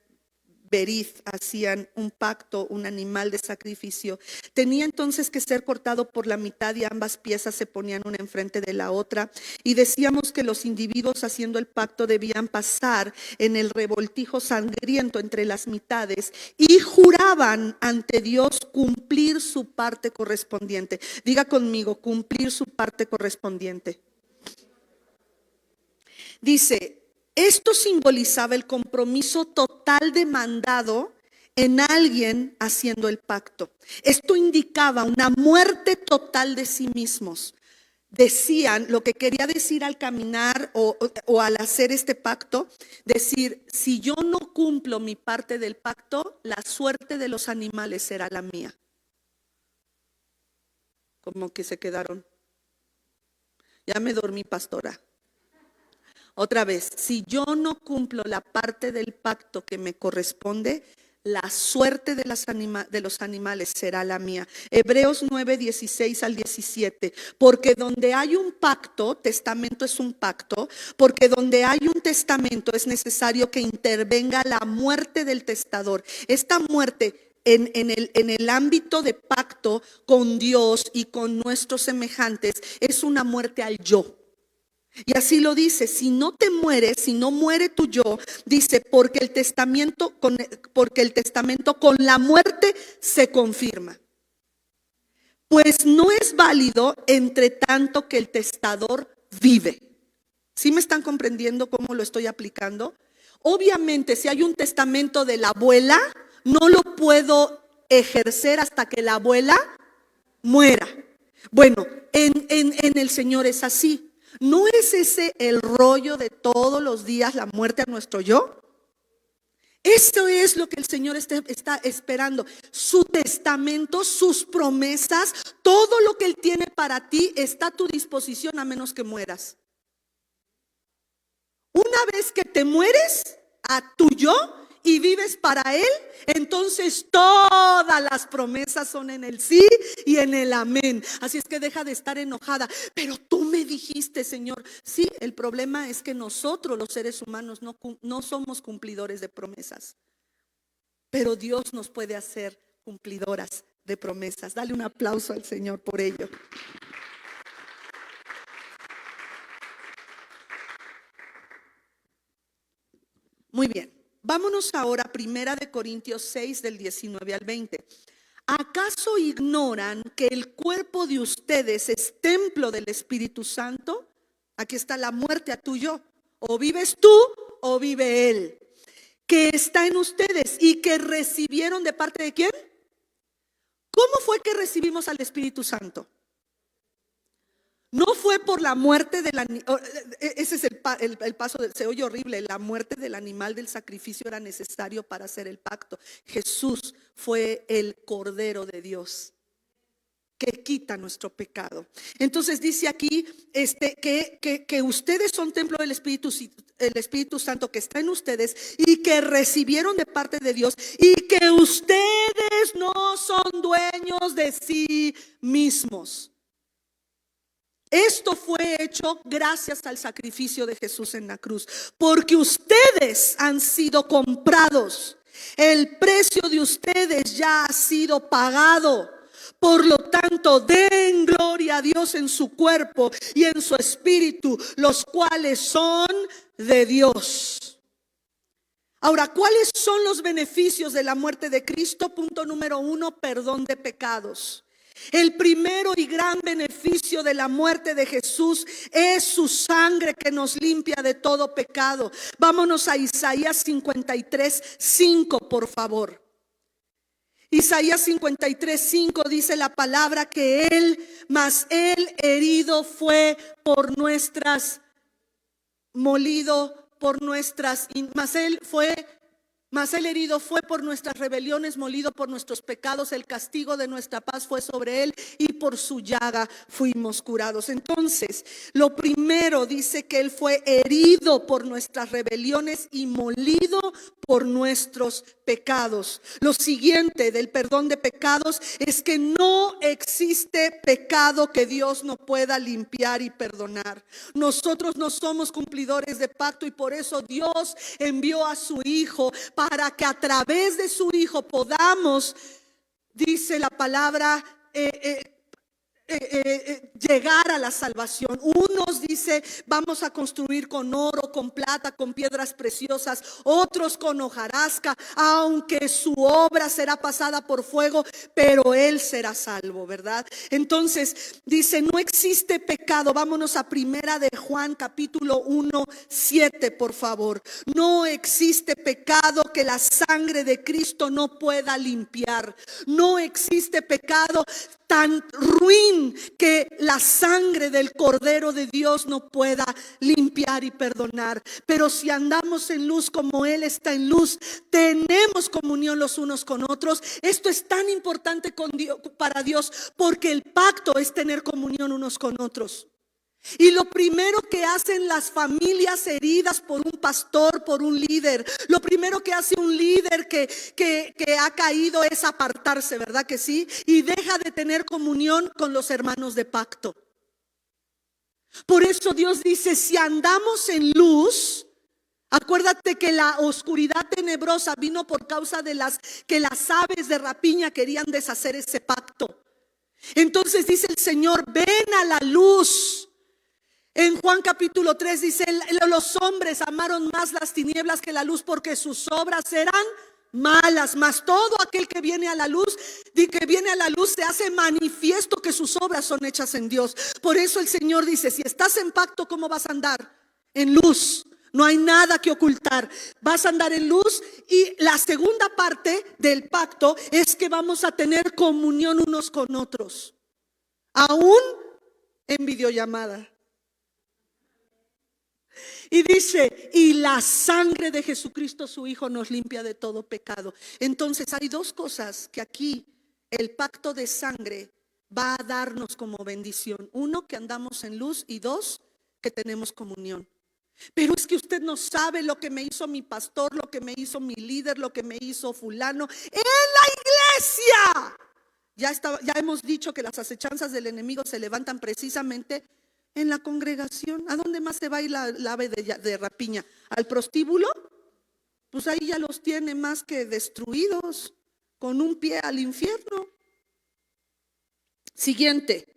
beriz, hacían un pacto, un animal de sacrificio, tenía entonces que ser cortado por la mitad y ambas piezas se ponían una enfrente de la otra. Y decíamos que los individuos haciendo el pacto debían pasar en el revoltijo sangriento entre las mitades y juraban ante Dios cumplir su parte correspondiente. Diga conmigo, cumplir su parte correspondiente. Dice, esto simbolizaba el compromiso total demandado en alguien haciendo el pacto. Esto indicaba una muerte total de sí mismos. decían, lo que quería decir al caminar o al hacer este pacto, decir, si yo no cumplo mi parte del pacto, la suerte de los animales será la mía. Como que se quedaron. Ya me dormí, pastora. Otra vez, si yo no cumplo la parte del pacto que me corresponde, la suerte de los animales será la mía. Hebreos 9, 16 al 17. Porque donde hay un pacto, testamento es un pacto, porque donde hay un testamento es necesario que intervenga la muerte del testador. Esta muerte en el ámbito de pacto con Dios y con nuestros semejantes es una muerte al yo. Y así lo dice, si no te mueres, si no muere tu yo, dice, porque el testamento con la muerte se confirma. Pues no es válido entre tanto que el testador vive. ¿Sí me están comprendiendo cómo lo estoy aplicando? Obviamente, si hay un testamento de la abuela, no lo puedo ejercer hasta que la abuela muera. Bueno, en el Señor es así. ¿No es ese el rollo de todos los días, la muerte a nuestro yo? Esto es lo que el Señor está esperando. Su testamento, sus promesas, todo lo que Él tiene para ti está a tu disposición a menos que mueras. Una vez que te mueres a tu yo y vives para Él, entonces todas las promesas son en el sí y en el amén. Así es que deja de estar enojada. Pero tú me dijiste, Señor. Sí, el problema es que nosotros los seres humanos no somos cumplidores de promesas. Pero Dios nos puede hacer cumplidoras de promesas. Dale un aplauso al Señor por ello. Muy bien. Vámonos ahora a 1 Corintios 6 del 19 al 20. ¿Acaso ignoran que el cuerpo de ustedes es templo del Espíritu Santo? Aquí está la muerte a tu yo. O vives tú o vive Él, que está en ustedes y que recibieron de parte de ¿quién? ¿Cómo fue que recibimos al Espíritu Santo? No fue por la muerte del animal. Ese es el paso, se oye horrible. La muerte del animal del sacrificio era necesario para hacer el pacto. Jesús fue el Cordero de Dios que quita nuestro pecado. Entonces dice aquí que ustedes son templo del el Espíritu Santo que está en ustedes y que recibieron de parte de Dios y que ustedes no son dueños de sí mismos. Esto fue hecho gracias al sacrificio de Jesús en la cruz, porque ustedes han sido comprados. El precio de ustedes ya ha sido pagado. Por lo tanto, den gloria a Dios en su cuerpo y en su espíritu, los cuales son de Dios. Ahora, ¿cuáles son los beneficios de la muerte de Cristo? Punto número 1, perdón de pecados. El primero y gran beneficio de la muerte de Jesús es su sangre que nos limpia de todo pecado. Vámonos a Isaías 53, 5, por favor. Isaías 53, 5 dice la palabra que mas él herido fue por nuestras, molido por nuestras, mas él herido fue por nuestras rebeliones, molido por nuestros pecados, el castigo de nuestra paz fue sobre él y por su llaga fuimos curados. Entonces, lo primero dice que él fue herido por nuestras rebeliones y molido por nuestros pecados. Lo siguiente del perdón de pecados es que no existe pecado que Dios no pueda limpiar y perdonar. Nosotros no somos cumplidores de pacto y por eso Dios envió a su Hijo para que a través de su Hijo podamos, dice la palabra, llegar a la salvación. Unos dice vamos a construir con oro, con plata, con piedras preciosas, otros con hojarasca, aunque su obra será pasada por fuego, pero él será salvo, ¿verdad? Entonces dice no existe pecado. Vámonos a 1 de Juan capítulo 1, 7, por favor. No existe pecado que la sangre de Cristo no pueda limpiar. No existe pecado tan ruin que la sangre del Cordero de Dios no pueda limpiar y perdonar. Pero si andamos en luz como Él está en luz, tenemos comunión los unos con otros. Esto es tan importante para Dios, porque el pacto es tener comunión unos con otros. Y lo primero que hacen las familias heridas por un pastor, por un líder, lo primero que hace un líder que ha caído es apartarse, ¿verdad que sí? Y deja de tener comunión con los hermanos de pacto. Por eso Dios dice, si andamos en luz, acuérdate que la oscuridad tenebrosa vino por causa de las aves de rapiña querían deshacer ese pacto. Entonces dice el Señor, ven a la luz. En Juan capítulo 3 dice, los hombres amaron más las tinieblas que la luz porque sus obras eran malas. Mas todo aquel que viene a la luz, se hace manifiesto que sus obras son hechas en Dios. Por eso el Señor dice, si estás en pacto, ¿cómo vas a andar? En luz. No hay nada que ocultar. Vas a andar en luz. Y la segunda parte del pacto es que vamos a tener comunión unos con otros, aún en videollamada. Y dice, y la sangre de Jesucristo su Hijo nos limpia de todo pecado. Entonces hay dos cosas que aquí el pacto de sangre va a darnos como bendición. Uno, que andamos en luz, y dos, que tenemos comunión. Pero es que usted no sabe lo que me hizo mi pastor, lo que me hizo mi líder, lo que me hizo fulano en la iglesia. Ya hemos dicho que las acechanzas del enemigo se levantan precisamente en la congregación. ¿A dónde más se va a ir la ave de rapiña? ¿Al prostíbulo? Pues ahí ya los tiene más que destruidos, con un pie al infierno. Siguiente,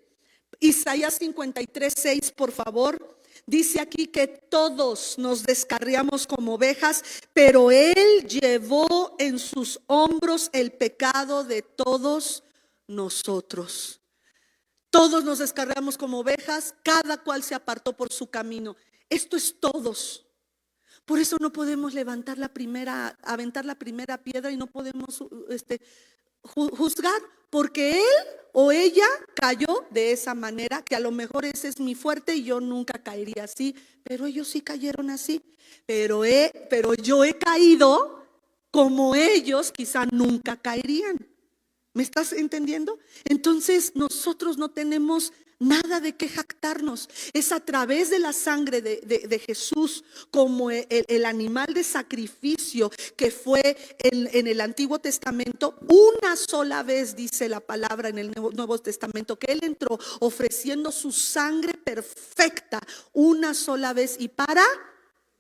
Isaías 53:6, por favor. Dice aquí que todos nos descarriamos como ovejas, pero Él llevó en sus hombros el pecado de todos nosotros. Todos nos descarriamos como ovejas, cada cual se apartó por su camino. Esto es todos. Por eso no podemos aventar la primera piedra y no podemos juzgar, porque él o ella cayó de esa manera, que a lo mejor ese es mi fuerte y yo nunca caería así, pero ellos sí cayeron así. Pero yo he caído como ellos quizá nunca caerían. ¿Me estás entendiendo? Entonces nosotros no tenemos nada de qué jactarnos. Es a través de la sangre de Jesús, como el animal de sacrificio que fue en el Antiguo Testamento. Una sola vez dice la palabra en el Nuevo Testamento que Él entró ofreciendo su sangre perfecta una sola vez y para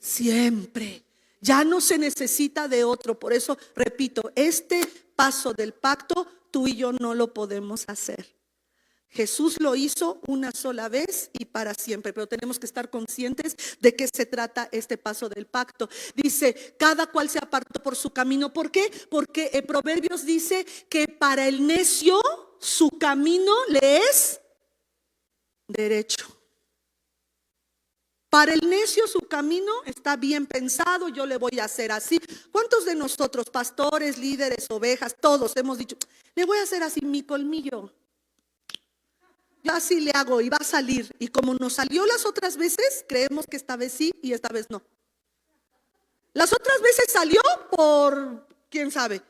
siempre. Ya no se necesita de otro. Por eso repito, este paso del pacto tú y yo no lo podemos hacer. Jesús lo hizo una sola vez y para siempre, pero tenemos que estar conscientes de qué se trata este paso del pacto. Dice, cada cual se apartó por su camino. ¿Por qué? Porque Proverbios dice que para el necio su camino le es derecho. Para el necio su camino está bien pensado, yo le voy a hacer así. ¿Cuántos de nosotros, pastores, líderes, ovejas, todos hemos dicho, le voy a hacer así mi colmillo? Yo así le hago y va a salir. Y como nos salió las otras veces, creemos que esta vez sí y esta vez no. Las otras veces salió por, quién sabe,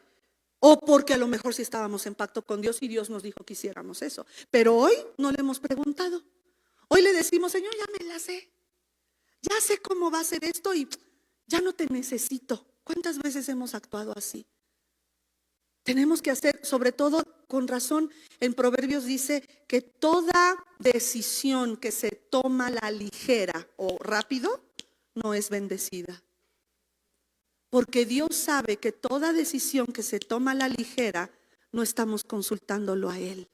o porque a lo mejor sí estábamos en pacto con Dios y Dios nos dijo que hiciéramos eso. Pero hoy no le hemos preguntado. Hoy le decimos, Señor, ya me la sé. Ya sé cómo va a ser esto y ya no te necesito. ¿Cuántas veces hemos actuado así? Tenemos que hacer, sobre todo con razón, en Proverbios dice que toda decisión que se toma a la ligera o rápido no es bendecida. Porque Dios sabe que toda decisión que se toma a la ligera no estamos consultándolo a Él.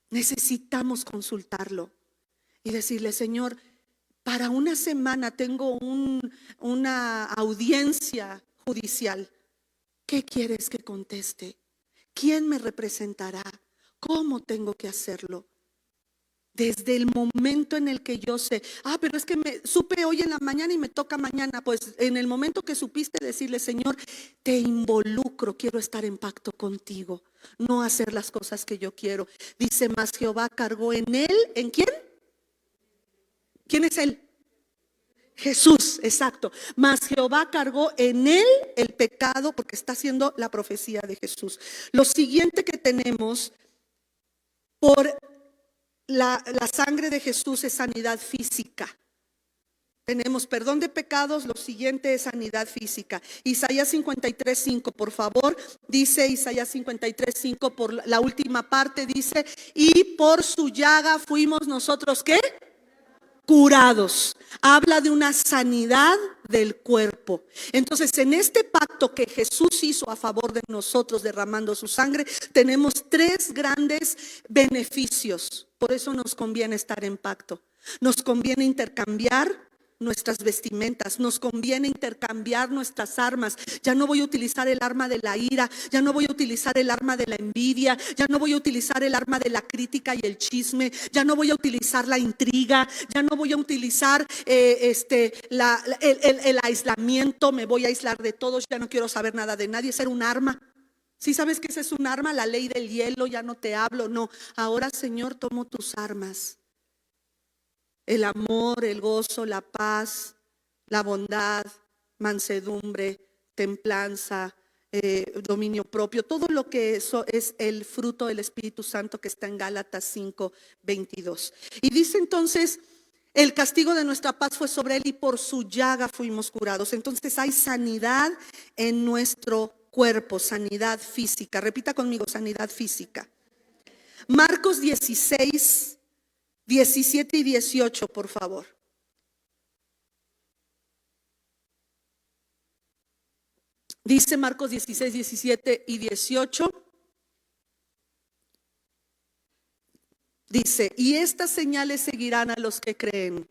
Necesitamos consultarlo. Y decirle, Señor, para una semana tengo una audiencia judicial. ¿Qué quieres que conteste? ¿Quién me representará? ¿Cómo tengo que hacerlo? Desde el momento en el que yo sé, pero es que me supe hoy en la mañana y me toca mañana. Pues en el momento que supiste decirle, Señor, te involucro, quiero estar en pacto contigo, no hacer las cosas que yo quiero. Dice, mas Jehová cargó en él, ¿en quién? ¿Quién es él? Jesús, exacto. Mas Jehová cargó en él el pecado, porque está haciendo la profecía de Jesús. Lo siguiente que tenemos, por la sangre de Jesús, es sanidad física. Tenemos perdón de pecados, lo siguiente es sanidad física. Isaías 53:5, por favor, dice Isaías 53:5, por la última parte dice, y por su llaga fuimos nosotros, ¿qué? Curados. Habla de una sanidad del cuerpo. Entonces, en este pacto que Jesús hizo a favor de nosotros, derramando su sangre, tenemos tres grandes beneficios. Por eso nos conviene estar en pacto. Nos conviene intercambiar nuestras vestimentas, nos conviene intercambiar nuestras armas. Ya no voy a utilizar el arma de la ira, ya no voy a utilizar el arma de la envidia, ya no voy a utilizar el arma de la crítica y el chisme, ya no voy a utilizar la intriga, ya no voy a utilizar el aislamiento. Me voy a aislar de todos, ya no quiero saber nada de nadie. Ser un arma. Si sabes que ese es un arma, la ley del hielo, ya no te hablo, no. Ahora, Señor, tomo tus armas. El amor, el gozo, la paz, la bondad, mansedumbre, templanza, dominio propio, todo lo que eso es el fruto del Espíritu Santo que está en Gálatas 5:22. Y dice entonces, el castigo de nuestra paz fue sobre él y por su llaga fuimos curados. Entonces hay sanidad en nuestro cuerpo, sanidad física. Repita conmigo, sanidad física. Marcos 16:17 y 18, por favor. Dice Marcos 16:17 y 18. Dice, y estas señales seguirán a los que creen.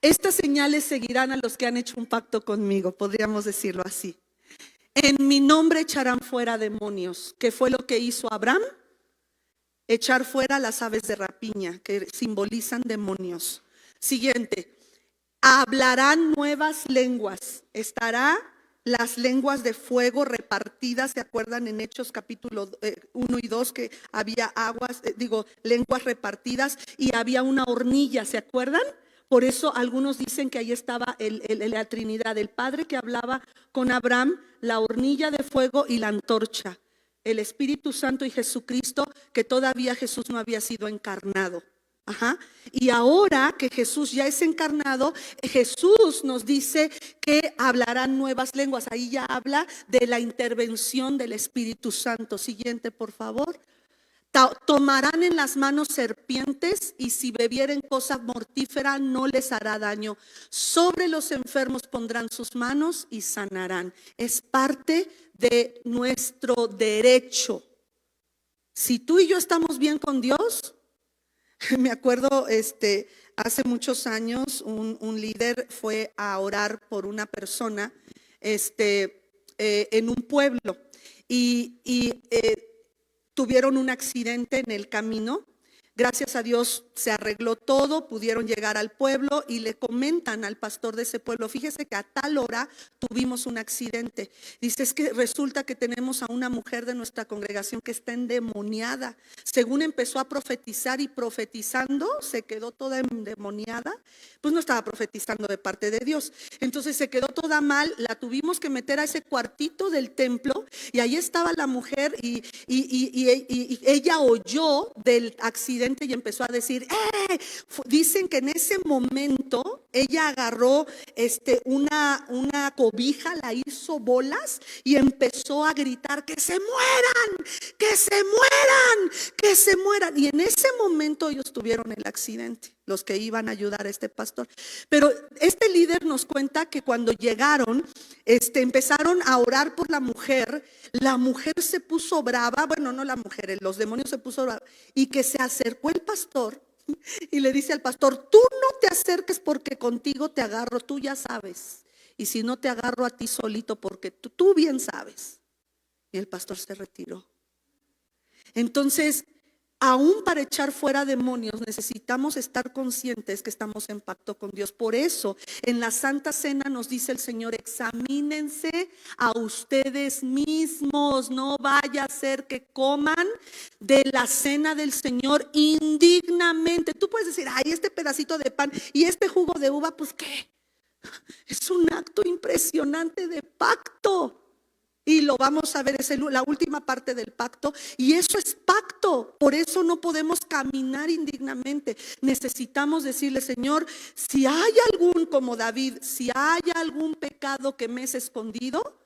Estas señales seguirán a los que han hecho un pacto conmigo, podríamos decirlo así. En mi nombre echarán fuera demonios, que fue lo que hizo Abraham. Echar fuera las aves de rapiña, que simbolizan demonios. Siguiente, hablarán nuevas lenguas. Estará las lenguas de fuego repartidas. ¿Se acuerdan en Hechos capítulo 1 y 2 que había lenguas repartidas y había una hornilla? ¿Se acuerdan? Por eso algunos dicen que ahí estaba la Trinidad, el Padre que hablaba con Abraham, la hornilla de fuego y la antorcha. El Espíritu Santo y Jesucristo, que todavía Jesús no había sido encarnado. Y ahora que Jesús ya es encarnado, Jesús nos dice que hablarán nuevas lenguas. Ahí ya habla de la intervención del Espíritu Santo. Siguiente, por favor. Tomarán en las manos serpientes y si bebieren cosa mortífera no les hará daño. Sobre los enfermos pondrán sus manos y sanarán. Es parte de nuestro derecho. Si tú y yo estamos bien con Dios, me acuerdo hace muchos años un líder fue a orar por una persona en un pueblo y tuvieron un accidente en el camino. Gracias a Dios se arregló todo, pudieron llegar al pueblo y le comentan al pastor de ese pueblo, fíjese que a tal hora tuvimos un accidente. Dice, es que resulta que tenemos a una mujer de nuestra congregación que está endemoniada. Según empezó a profetizar y profetizando, se quedó toda endemoniada. Pues no estaba profetizando de parte de Dios. Entonces se quedó toda mal, la tuvimos que meter a ese cuartito del templo y ahí estaba la mujer y ella oyó del accidente y empezó a decir, dicen que en ese momento ella agarró una cobija, la hizo bolas y empezó a gritar, que se mueran, que se mueran, que se mueran. Y en ese momento ellos tuvieron el accidente, los que iban a ayudar a este pastor. Pero este líder nos cuenta que cuando llegaron, empezaron a orar por la mujer se puso brava, bueno, no la mujer, los demonios se puso brava, y que se acercó el pastor y le dice al pastor, tú no te acerques porque contigo te agarro, tú ya sabes, y si no te agarro a ti solito porque tú bien sabes. Y el pastor se retiró. Entonces, aún para echar fuera demonios necesitamos estar conscientes que estamos en pacto con Dios. Por eso en la Santa Cena nos dice el Señor: examínense a ustedes mismos, no vaya a ser que coman de la cena del Señor indignamente. Tú puedes decir: ay, este pedacito de pan y este jugo de uva, pues qué, es un acto impresionante de pacto. Y lo vamos a ver, es la última parte del pacto. Y eso es pacto. Por eso no podemos caminar indignamente. Necesitamos decirle: Señor, si hay algún, como David, si hay algún pecado que me es escondido,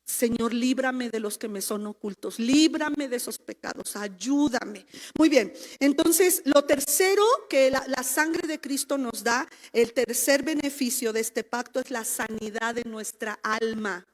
Señor, líbrame de los que me son ocultos. Líbrame de esos pecados. Ayúdame. Muy bien. Entonces, lo tercero que la sangre de Cristo nos da, el tercer beneficio de este pacto, es la sanidad de nuestra alma.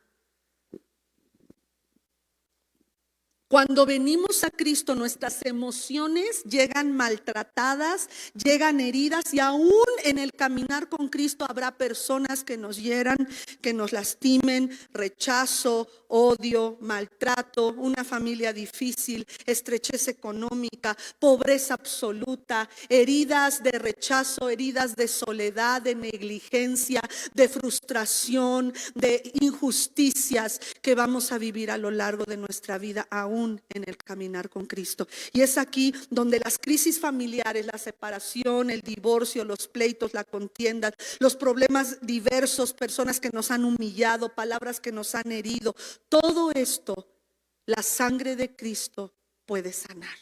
Cuando venimos a Cristo, nuestras emociones llegan maltratadas, llegan heridas, y aún en el caminar con Cristo habrá personas que nos hieran, que nos lastimen, rechazo, odio, maltrato, una familia difícil, estrechez económica, pobreza absoluta, heridas de rechazo, heridas de soledad, de negligencia, de frustración, de injusticias que vamos a vivir a lo largo de nuestra vida, aún en el caminar con Cristo. Y es aquí donde las crisis familiares, la separación, el divorcio, los pleitos, la contienda, los problemas diversos, personas que nos han humillado, palabras que nos han herido, todo esto, la sangre de Cristo puede sanar.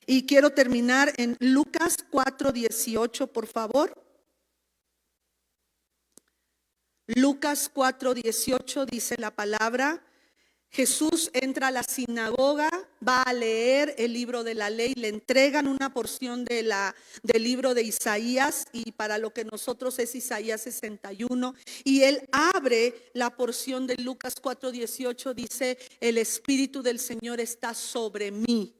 Y quiero terminar en Lucas 4:18, por favor. Lucas 4:18 dice la palabra: Jesús entra a la sinagoga, va a leer el libro de la ley, le entregan una porción del libro de Isaías, y para lo que nosotros es Isaías 61, y él abre la porción de Lucas 4:18, dice: el Espíritu del Señor está sobre mí,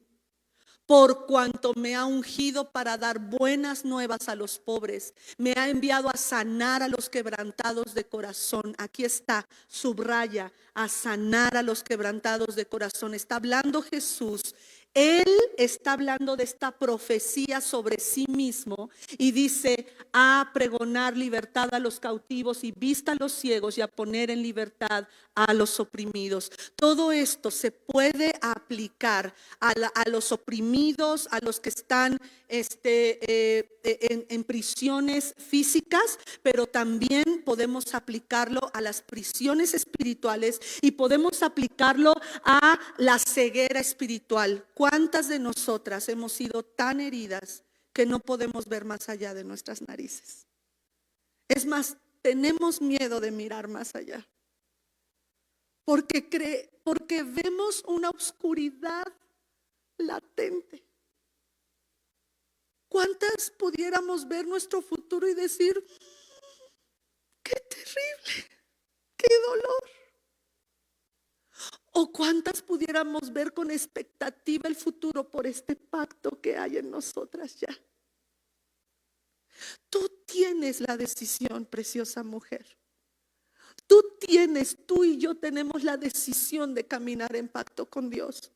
por cuanto me ha ungido para dar buenas nuevas a los pobres, me ha enviado a sanar a los quebrantados de corazón. Aquí está, subraya, a sanar a los quebrantados de corazón. Está hablando Jesús. Él está hablando de esta profecía sobre sí mismo y dice: a pregonar libertad a los cautivos y vista a los ciegos, y a poner en libertad a los oprimidos. Todo esto se puede aplicar a los oprimidos, a los que están en prisiones físicas, pero también podemos aplicarlo a las prisiones espirituales y podemos aplicarlo a la ceguera espiritual. ¿Cuántas de nosotras hemos sido tan heridas que no podemos ver más allá de nuestras narices? Es más, tenemos miedo de mirar más allá, porque vemos una oscuridad latente. ¿Cuántas pudiéramos ver nuestro futuro y decir: qué terrible, qué dolor? ¿O cuántas pudiéramos ver con expectativa el futuro por este pacto que hay en nosotras ya? Tú tienes la decisión, preciosa mujer. Tú y yo tenemos la decisión de caminar en pacto con Dios.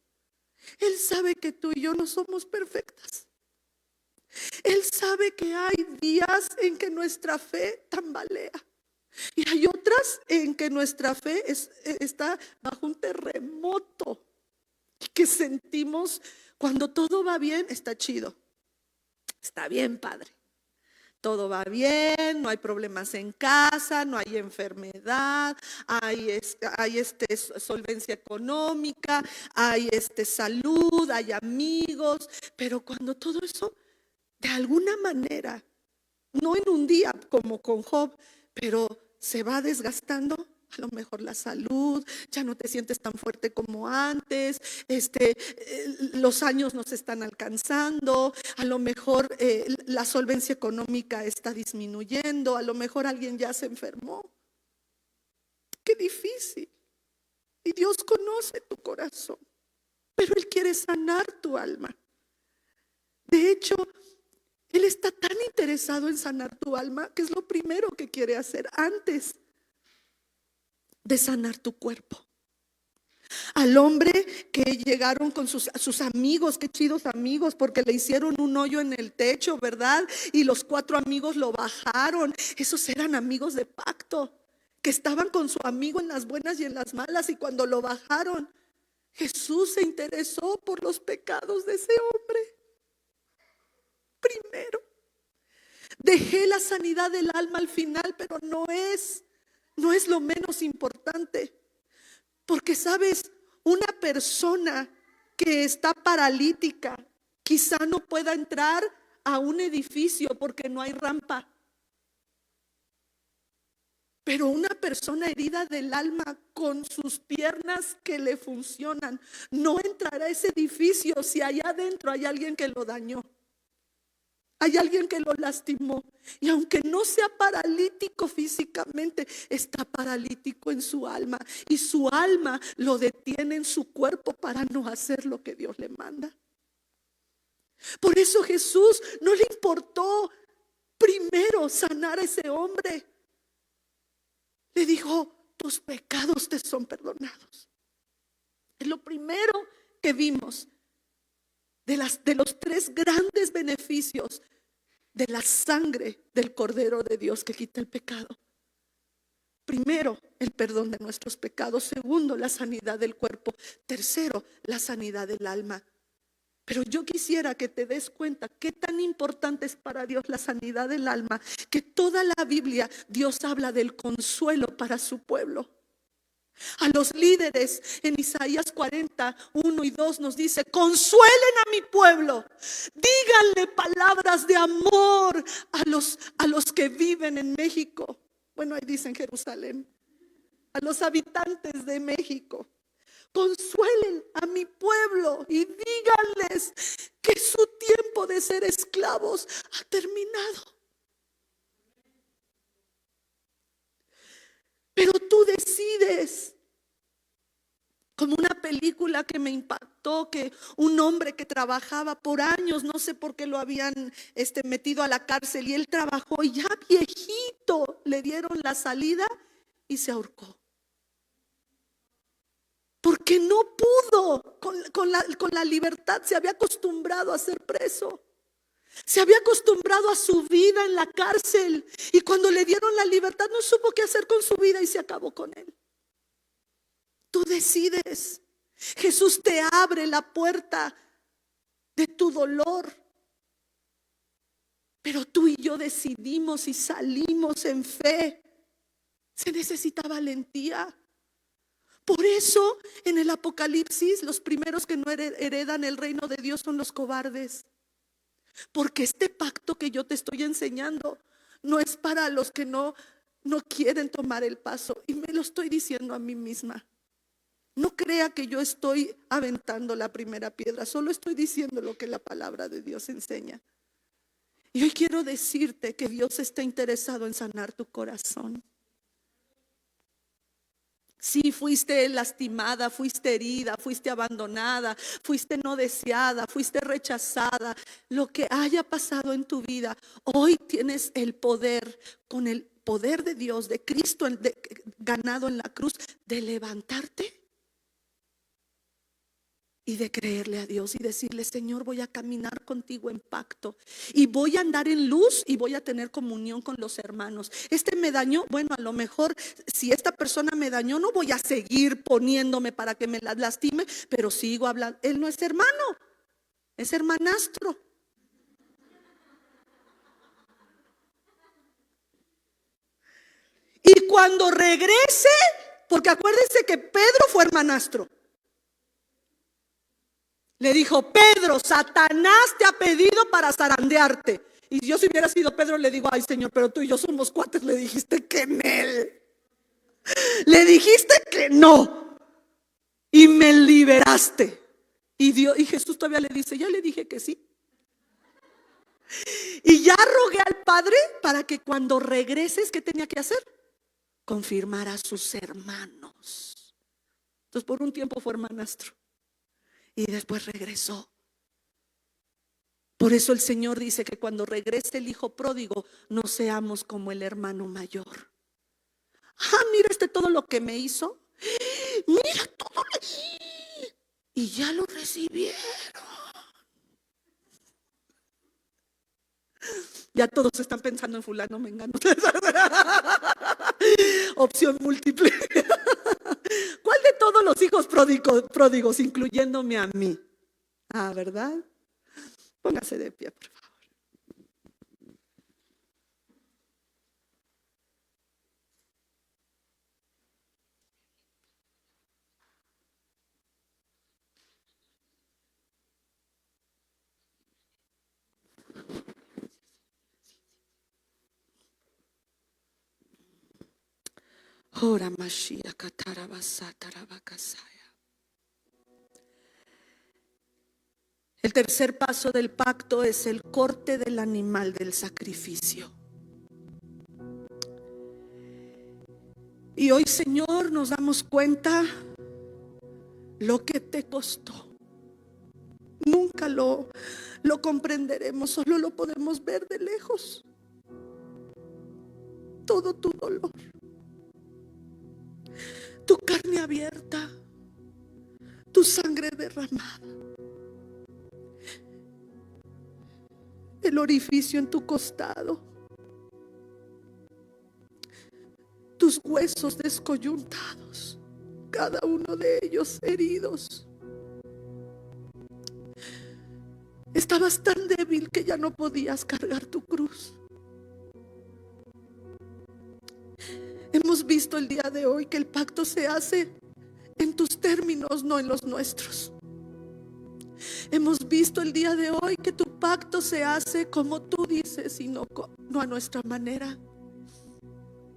Él sabe que tú y yo no somos perfectas. Él sabe que hay días en que nuestra fe tambalea. Y hay otras en que nuestra fe está bajo un terremoto. Y que sentimos, cuando todo va bien, está chido. Está bien, padre. Todo va bien, no hay problemas en casa, no hay enfermedad, hay solvencia económica, hay salud, hay amigos. Pero cuando todo eso, de alguna manera, no en un día como con Job, pero se va desgastando, a lo mejor la salud, ya no te sientes tan fuerte como antes, los años nos están alcanzando, a lo mejor la solvencia económica está disminuyendo, a lo mejor alguien ya se enfermó. Qué difícil. Y Dios conoce tu corazón, pero Él quiere sanar tu alma. De hecho, Él está tan interesado en sanar tu alma que es lo primero que quiere hacer antes de sanar tu cuerpo. Al hombre que llegaron con sus amigos, qué chidos amigos, porque le hicieron un hoyo en el techo, ¿verdad? Y los 4 amigos lo bajaron. Esos eran amigos de pacto, que estaban con su amigo en las buenas y en las malas. Y cuando lo bajaron, Jesús se interesó por los pecados de ese hombre primero. Dejé la sanidad del alma al final, pero no es lo menos importante. Porque sabes, una persona que está paralítica quizá no pueda entrar a un edificio porque no hay rampa. Pero una persona herida del alma con sus piernas que le funcionan no entrará a ese edificio si allá adentro hay alguien que lo dañó. Hay alguien que lo lastimó. Y aunque no sea paralítico físicamente, está paralítico en su alma. Y su alma lo detiene en su cuerpo para no hacer lo que Dios le manda. Por eso Jesús no le importó primero sanar a ese hombre. Le dijo, tus pecados te son perdonados. Es lo primero que vimos de los 3 grandes beneficios de la sangre del Cordero de Dios que quita el pecado. Primero, el perdón de nuestros pecados. Segundo, la sanidad del cuerpo. Tercero, la sanidad del alma. Pero yo quisiera que te des cuenta qué tan importante es para Dios la sanidad del alma, que toda la Biblia Dios habla del consuelo para su pueblo. A los líderes en Isaías 40, 1 y 2 nos dice: consuelen a mi pueblo, díganle palabras de amor a los que viven en México. Bueno, ahí dicen Jerusalén, a los habitantes de México. Consuelen a mi pueblo y díganles que su tiempo de ser esclavos ha terminado. Pero tú decides, como una película que me impactó, que un hombre que trabajaba por años, no sé por qué lo habían metido a la cárcel, y él trabajó y ya viejito le dieron la salida y se ahorcó. Porque no pudo con la libertad, se había acostumbrado a ser preso. Se había acostumbrado a su vida en la cárcel y cuando le dieron la libertad no supo qué hacer con su vida y se acabó con él. Tú decides. Jesús te abre la puerta de tu dolor. Pero tú y yo decidimos y salimos en fe. Se necesita valentía. Por eso en el Apocalipsis los primeros que no heredan el reino de Dios son los cobardes. Porque este pacto que yo te estoy enseñando no es para los que no quieren tomar el paso. Y me lo estoy diciendo a mí misma. No crea que yo estoy aventando la primera piedra, solo estoy diciendo lo que la palabra de Dios enseña. Y hoy quiero decirte que Dios está interesado en sanar tu corazón. Si fuiste lastimada, fuiste herida, fuiste abandonada, fuiste no deseada, fuiste rechazada, lo que haya pasado en tu vida, hoy tienes el poder, con el poder de Dios, de Cristo ganado en la cruz, de levantarte y de creerle a Dios y decirle: Señor, voy a caminar contigo en pacto y voy a andar en luz y voy a tener comunión con los hermanos. Este me dañó, bueno, a lo mejor si esta persona me dañó, no voy a seguir poniéndome para que me lastime, pero sigo hablando. Él no es hermano, es hermanastro. Y cuando regrese, porque acuérdense que Pedro fue hermanastro, le dijo: Pedro, Satanás te ha pedido para zarandearte. Y yo, si hubiera sido Pedro, le digo: ay, Señor, pero tú y yo somos cuates. Le dijiste que en él. Le dijiste que no. Y me liberaste. Y Jesús todavía le dice: ya le dije que sí. Y ya rogué al Padre para que cuando regreses, ¿qué tenía que hacer? Confirmar a sus hermanos. Entonces por un tiempo fue hermanastro. Y después regresó. Por eso el Señor dice que cuando regrese el hijo pródigo, no seamos como el hermano mayor. Mira todo lo que me hizo. Mira todo. y ya lo recibieron. Ya todos están pensando en fulano, mengano. Opción múltiple. ¿Cuál de todos los hijos pródigos, incluyéndome a mí? Ah, ¿verdad? Póngase de pie, por favor. Ora Mashiach katarabasatarabagasaya. El tercer paso del pacto es el corte del animal del sacrificio. Y hoy, Señor, nos damos cuenta lo que te costó. Nunca lo comprenderemos, solo lo podemos ver de lejos. Todo tu dolor, tu carne abierta, tu sangre derramada, el orificio en tu costado, tus huesos descoyuntados, cada uno de ellos heridos. Estabas tan débil que ya no podías cargar tu cruz. Hemos visto el día de hoy que el pacto se hace en tus términos, no en los nuestros. Hemos visto el día de hoy que tu pacto se hace como tú dices y no a nuestra manera.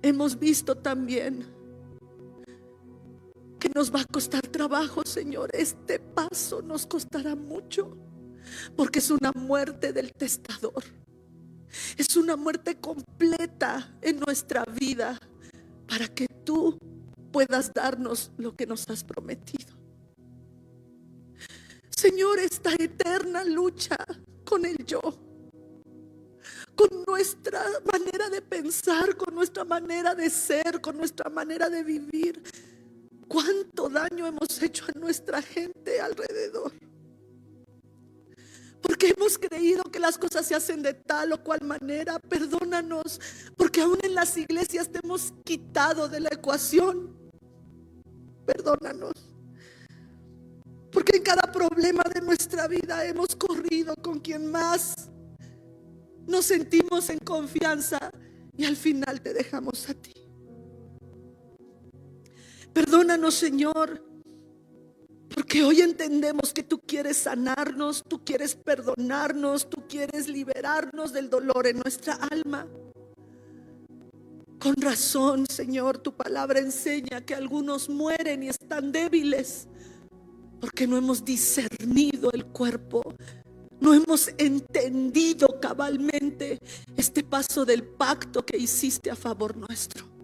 Hemos visto también que nos va a costar trabajo, Señor. Este paso nos costará mucho, porque es una muerte del testador. Es una muerte completa en nuestra vida, para que tú puedas darnos lo que nos has prometido. Señor, esta eterna lucha con el yo, con nuestra manera de pensar, con nuestra manera de ser, con nuestra manera de vivir. ¿Cuánto daño hemos hecho a nuestra gente alrededor? Porque hemos creído que las cosas se hacen de tal o cual manera. Perdónanos, porque aún en las iglesias te hemos quitado de la ecuación. Perdónanos, porque en cada problema de nuestra vida hemos corrido con quien más nos sentimos en confianza y al final te dejamos a ti. Perdónanos, Señor, porque hoy entendemos que tú quieres sanarnos, tú quieres perdonarnos, tú quieres liberarnos del dolor en nuestra alma. Con razón, Señor, tu palabra enseña que algunos mueren y están débiles porque no hemos discernido el cuerpo, no hemos entendido cabalmente este paso del pacto que hiciste a favor nuestro.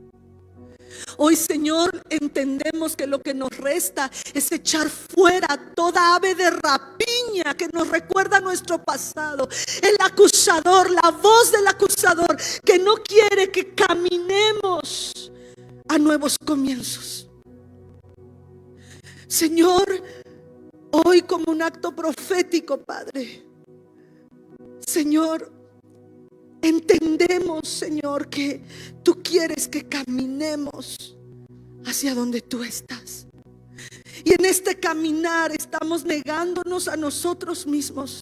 Hoy, Señor, entendemos que lo que nos resta es echar fuera toda ave de rapiña que nos recuerda nuestro pasado. El acusador, la voz del acusador que no quiere que caminemos a nuevos comienzos. Señor, hoy como un acto profético, Padre, Señor, entendemos, Señor, que tú quieres que caminemos hacia donde tú estás. Y en este caminar estamos negándonos a nosotros mismos.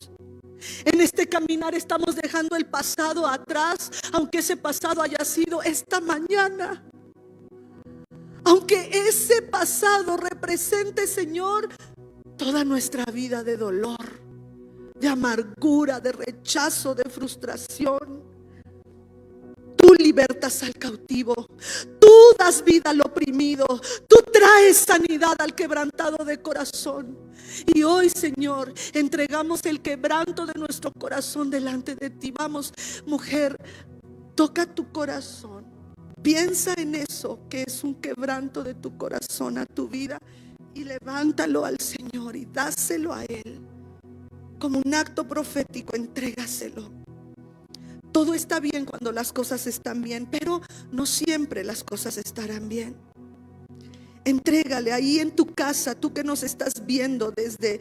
En este caminar estamos dejando el pasado atrás, aunque ese pasado haya sido esta mañana. Aunque ese pasado represente, Señor, toda nuestra vida de dolor, de amargura, de rechazo, de frustración. Tú libertas al cautivo, tú das vida al oprimido, tú traes sanidad al quebrantado de corazón. Y hoy, Señor, entregamos el quebranto de nuestro corazón delante de ti. Vamos, mujer, toca tu corazón, piensa en eso que es un quebranto de tu corazón a tu vida, y levántalo al Señor y dáselo a Él. Como un acto profético, entrégaselo. Todo está bien cuando las cosas están bien, pero no siempre las cosas estarán bien. Entrégale ahí en tu casa, tú que nos estás viendo desde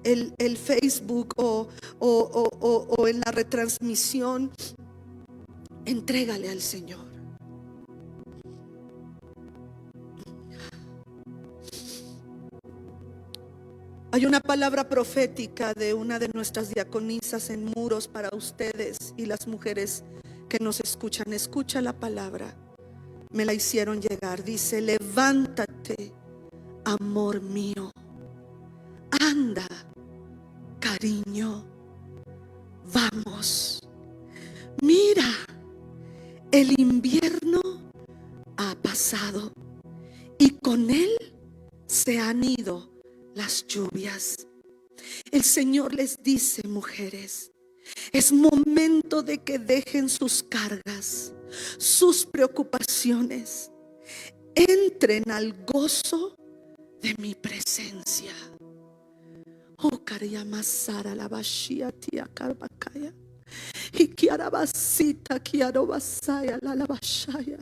el Facebook o en la retransmisión. Entrégale al Señor. Hay una palabra profética de una de nuestras diaconisas en Muros para ustedes y las mujeres que nos escuchan. Escucha la palabra. Me la hicieron llegar. Dice: levántate, amor mío. Anda, cariño. Vamos. Mira, el invierno ha pasado y con él se han ido las lluvias. El Señor les dice: mujeres, es momento de que dejen sus cargas, sus preocupaciones, entren al gozo de mi presencia. Oh, Kariamasara la Bashia Tia Karbakaya y Kiarabasita Kiarobasaya la Bashaya.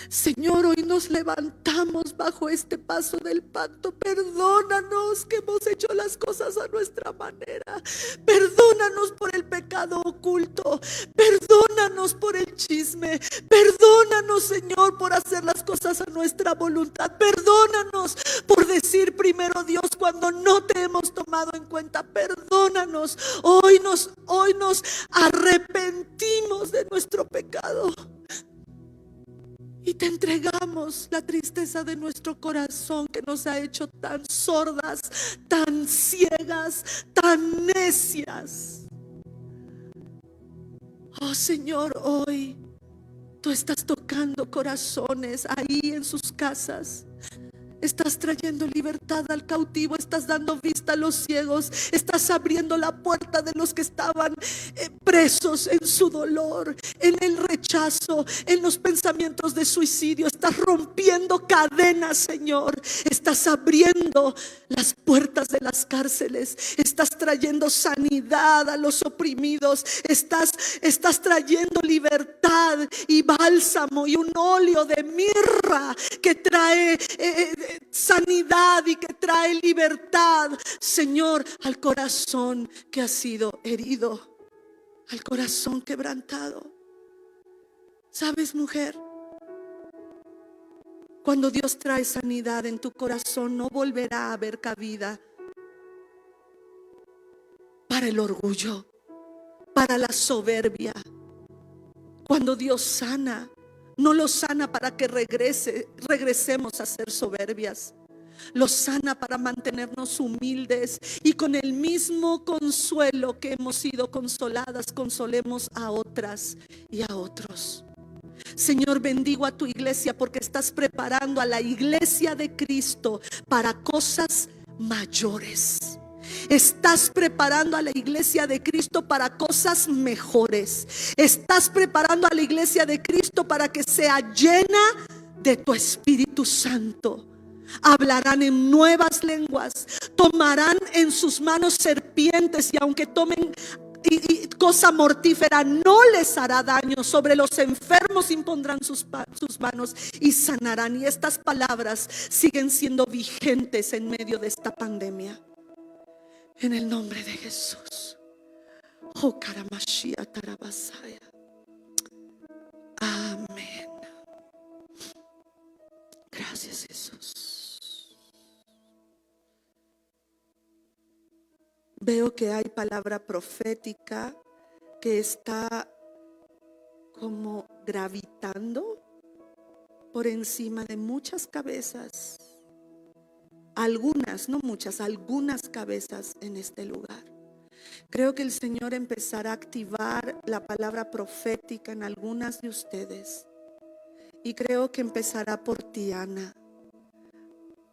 Señor, hoy nos levantamos bajo este paso del pacto. Perdónanos que hemos hecho las cosas a nuestra manera. Perdónanos por el pecado oculto. Perdónanos por el chisme. Perdónanos, Señor, por hacer las cosas a nuestra voluntad. Perdónanos por decir primero Dios cuando no te hemos tomado en cuenta. Perdónanos. Hoy nos arrepentimos de nuestro pecado. Y te entregamos la tristeza de nuestro corazón que nos ha hecho tan sordas, tan ciegas, tan necias. Oh Señor, hoy tú estás tocando corazones ahí en sus casas. Estás trayendo libertad al cautivo, estás dando vista a los ciegos, estás abriendo la puerta de los que estaban presos en su dolor, en el rechazo, en los pensamientos de suicidio. Estás rompiendo cadenas, Señor. Estás abriendo las puertas de las cárceles. Estás trayendo sanidad a los oprimidos. Estás trayendo libertad y bálsamo y un óleo de mirra que trae sanidad y que trae libertad, Señor, al corazón que ha sido herido, al corazón quebrantado. ¿Sabes, mujer? Cuando Dios trae sanidad en tu corazón, no volverá a haber cabida para el orgullo, para la soberbia. Cuando Dios sana, no lo sana para que regresemos a ser soberbias. Lo sana para mantenernos humildes y con el mismo consuelo que hemos sido consoladas, consolemos a otras y a otros. Señor, bendigo a tu iglesia porque estás preparando a la iglesia de Cristo para cosas mayores. Estás preparando a la iglesia de Cristo para cosas mejores. Estás preparando a la iglesia de Cristo para que sea llena de tu Espíritu Santo. Hablarán en nuevas lenguas, tomarán en sus manos serpientes y aunque tomen cosa mortífera no les hará daño. Sobre los enfermos impondrán sus manos y sanarán. Y estas palabras siguen siendo vigentes en medio de esta pandemia. En el nombre de Jesús. Oh, Karamashia Tarabasaya. Amén. Gracias, Jesús. Veo que hay palabra profética que está como gravitando por encima de muchas cabezas. Algunas, no muchas, algunas cabezas en este lugar. Creo que el Señor empezará a activar la palabra profética en algunas de ustedes. Y creo que empezará por ti, Ana.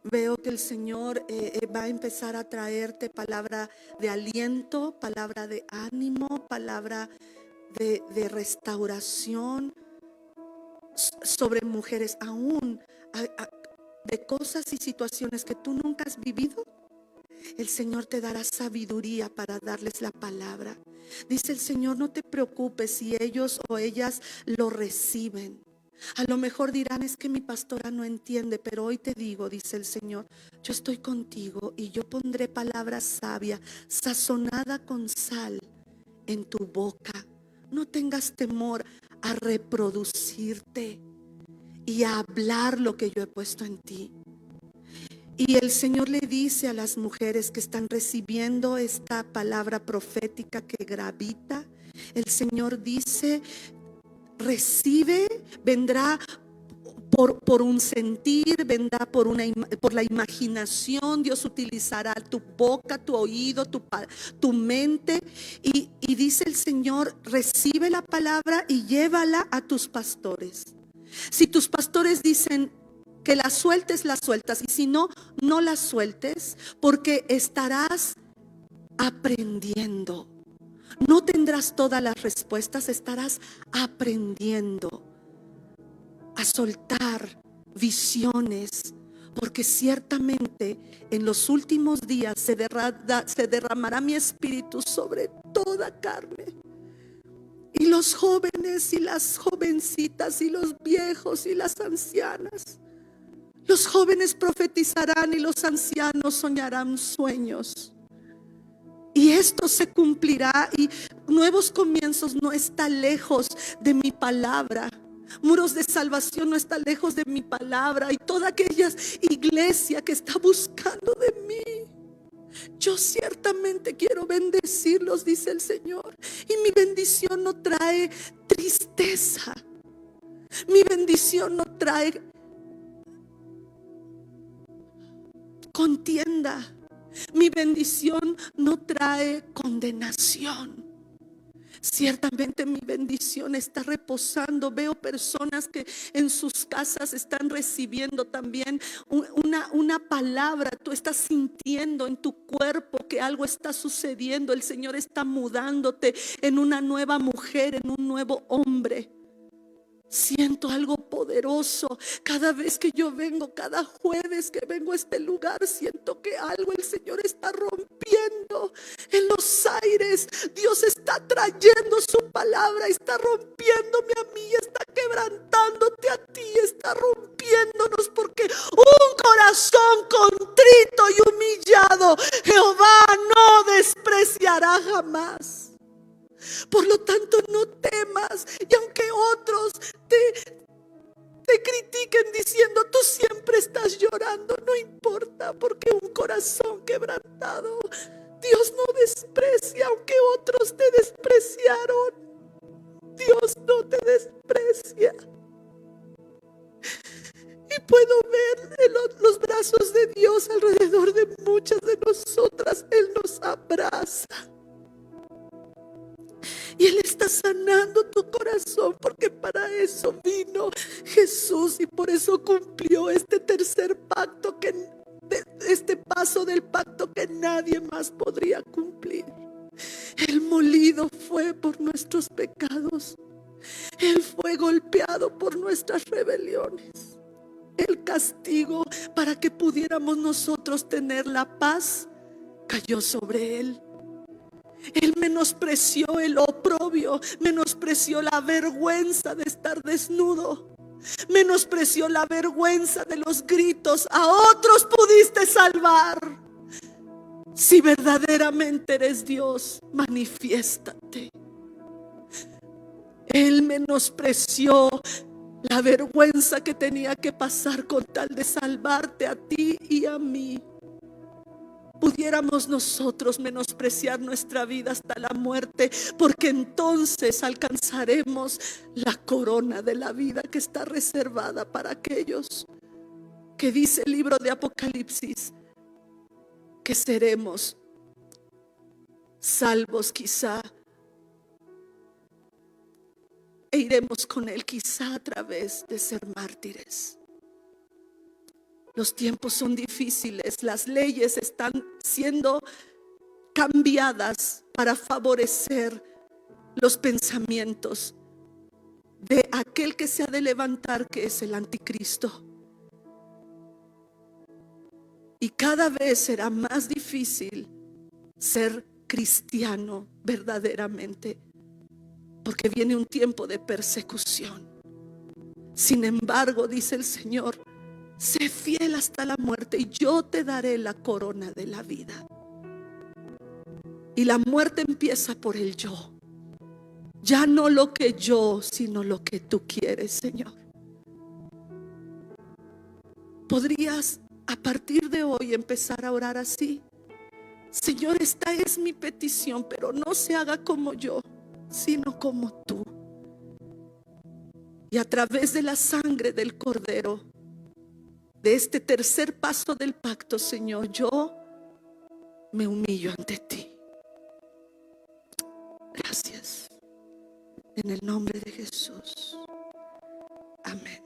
Veo que el Señor va a empezar a traerte palabra de aliento, palabra de ánimo, palabra de restauración sobre mujeres, aún de cosas y situaciones que tú nunca has vivido. El Señor te dará sabiduría para darles la palabra. Dice el Señor: no te preocupes si ellos o ellas lo reciben. A lo mejor dirán, es que mi pastora no entiende, pero hoy te digo, dice el Señor, yo estoy contigo y yo pondré palabra sabia, sazonada con sal en tu boca. No tengas temor a reproducirte y a hablar lo que yo he puesto en ti. Y el Señor le dice a las mujeres que están recibiendo esta palabra profética que gravita, el Señor dice, recibe, vendrá por un sentir, vendrá por la imaginación. Dios utilizará tu boca, tu oído, tu mente. Y dice el Señor, recibe la palabra y llévala a tus pastores. Si tus pastores dicen que la sueltes, la sueltas. Y si no, no la sueltes, porque estarás aprendiendo. No tendrás todas las respuestas, estarás aprendiendo a soltar visiones, porque ciertamente en los últimos días se derramará mi espíritu sobre toda carne. Y los jóvenes y las jovencitas y los viejos y las ancianas, los jóvenes profetizarán y los ancianos soñarán sueños. Y esto se cumplirá, y nuevos comienzos no está lejos de mi palabra. Muros de salvación no está lejos de mi palabra. Y toda aquella iglesia que está buscando de mí, yo ciertamente quiero bendecirlos, dice el Señor. Y mi bendición no trae tristeza. Mi bendición no trae contienda. Mi bendición no trae condenación. Ciertamente mi bendición está reposando. Veo personas que en sus casas están recibiendo también una palabra. Tú estás sintiendo en tu cuerpo que algo está sucediendo. El Señor está mudándote en una nueva mujer, en un nuevo hombre. Siento algo poderoso cada vez que yo vengo, cada jueves que vengo a este lugar. Siento que algo el Señor está rompiendo en los aires. Dios está trayendo su palabra, está rompiéndome a mí, está quebrantándote a ti, está rompiéndonos, porque un corazón contrito y humillado Jehová no despreciará jamás. Por lo tanto, no temas. Y aunque otros te critiquen diciendo, tú siempre estás llorando, no importa, porque un corazón quebrantado Dios no desprecia. Aunque otros te despreciaron, Dios no te desprecia. Y puedo ver los brazos de Dios alrededor de muchas de nosotras. Él nos abraza. Y Él está sanando tu corazón, porque para eso vino Jesús y por eso cumplió este tercer pacto, este paso del pacto que nadie más podría cumplir. El molido fue por nuestros pecados. Él fue golpeado por nuestras rebeliones. El castigo para que pudiéramos nosotros tener la paz cayó sobre Él. Él menospreció el oprobio, menospreció la vergüenza de estar desnudo, menospreció la vergüenza de los gritos. A otros pudiste salvar. Si verdaderamente eres Dios, manifiéstate. Él menospreció la vergüenza que tenía que pasar con tal de salvarte a ti y a mí. Pudiéramos nosotros menospreciar nuestra vida hasta la muerte, porque entonces alcanzaremos la corona de la vida que está reservada para aquellos que dice el libro de Apocalipsis que seremos salvos quizá, e iremos con Él quizá a través de ser mártires. Los tiempos son difíciles, las leyes están siendo cambiadas para favorecer los pensamientos de aquel que se ha de levantar, que es el anticristo. Y cada vez será más difícil ser cristiano verdaderamente, porque viene un tiempo de persecución. Sin embargo, dice el Señor, sé fiel hasta la muerte y yo te daré la corona de la vida. Y la muerte empieza por el yo. Ya no lo que yo, sino lo que tú quieres, Señor. ¿Podrías a partir de hoy empezar a orar así? Señor, esta es mi petición, pero no se haga como yo, sino como tú. Y a través de la sangre del Cordero, de este tercer paso del pacto, Señor, yo me humillo ante ti. Gracias. En el nombre de Jesús. Amén.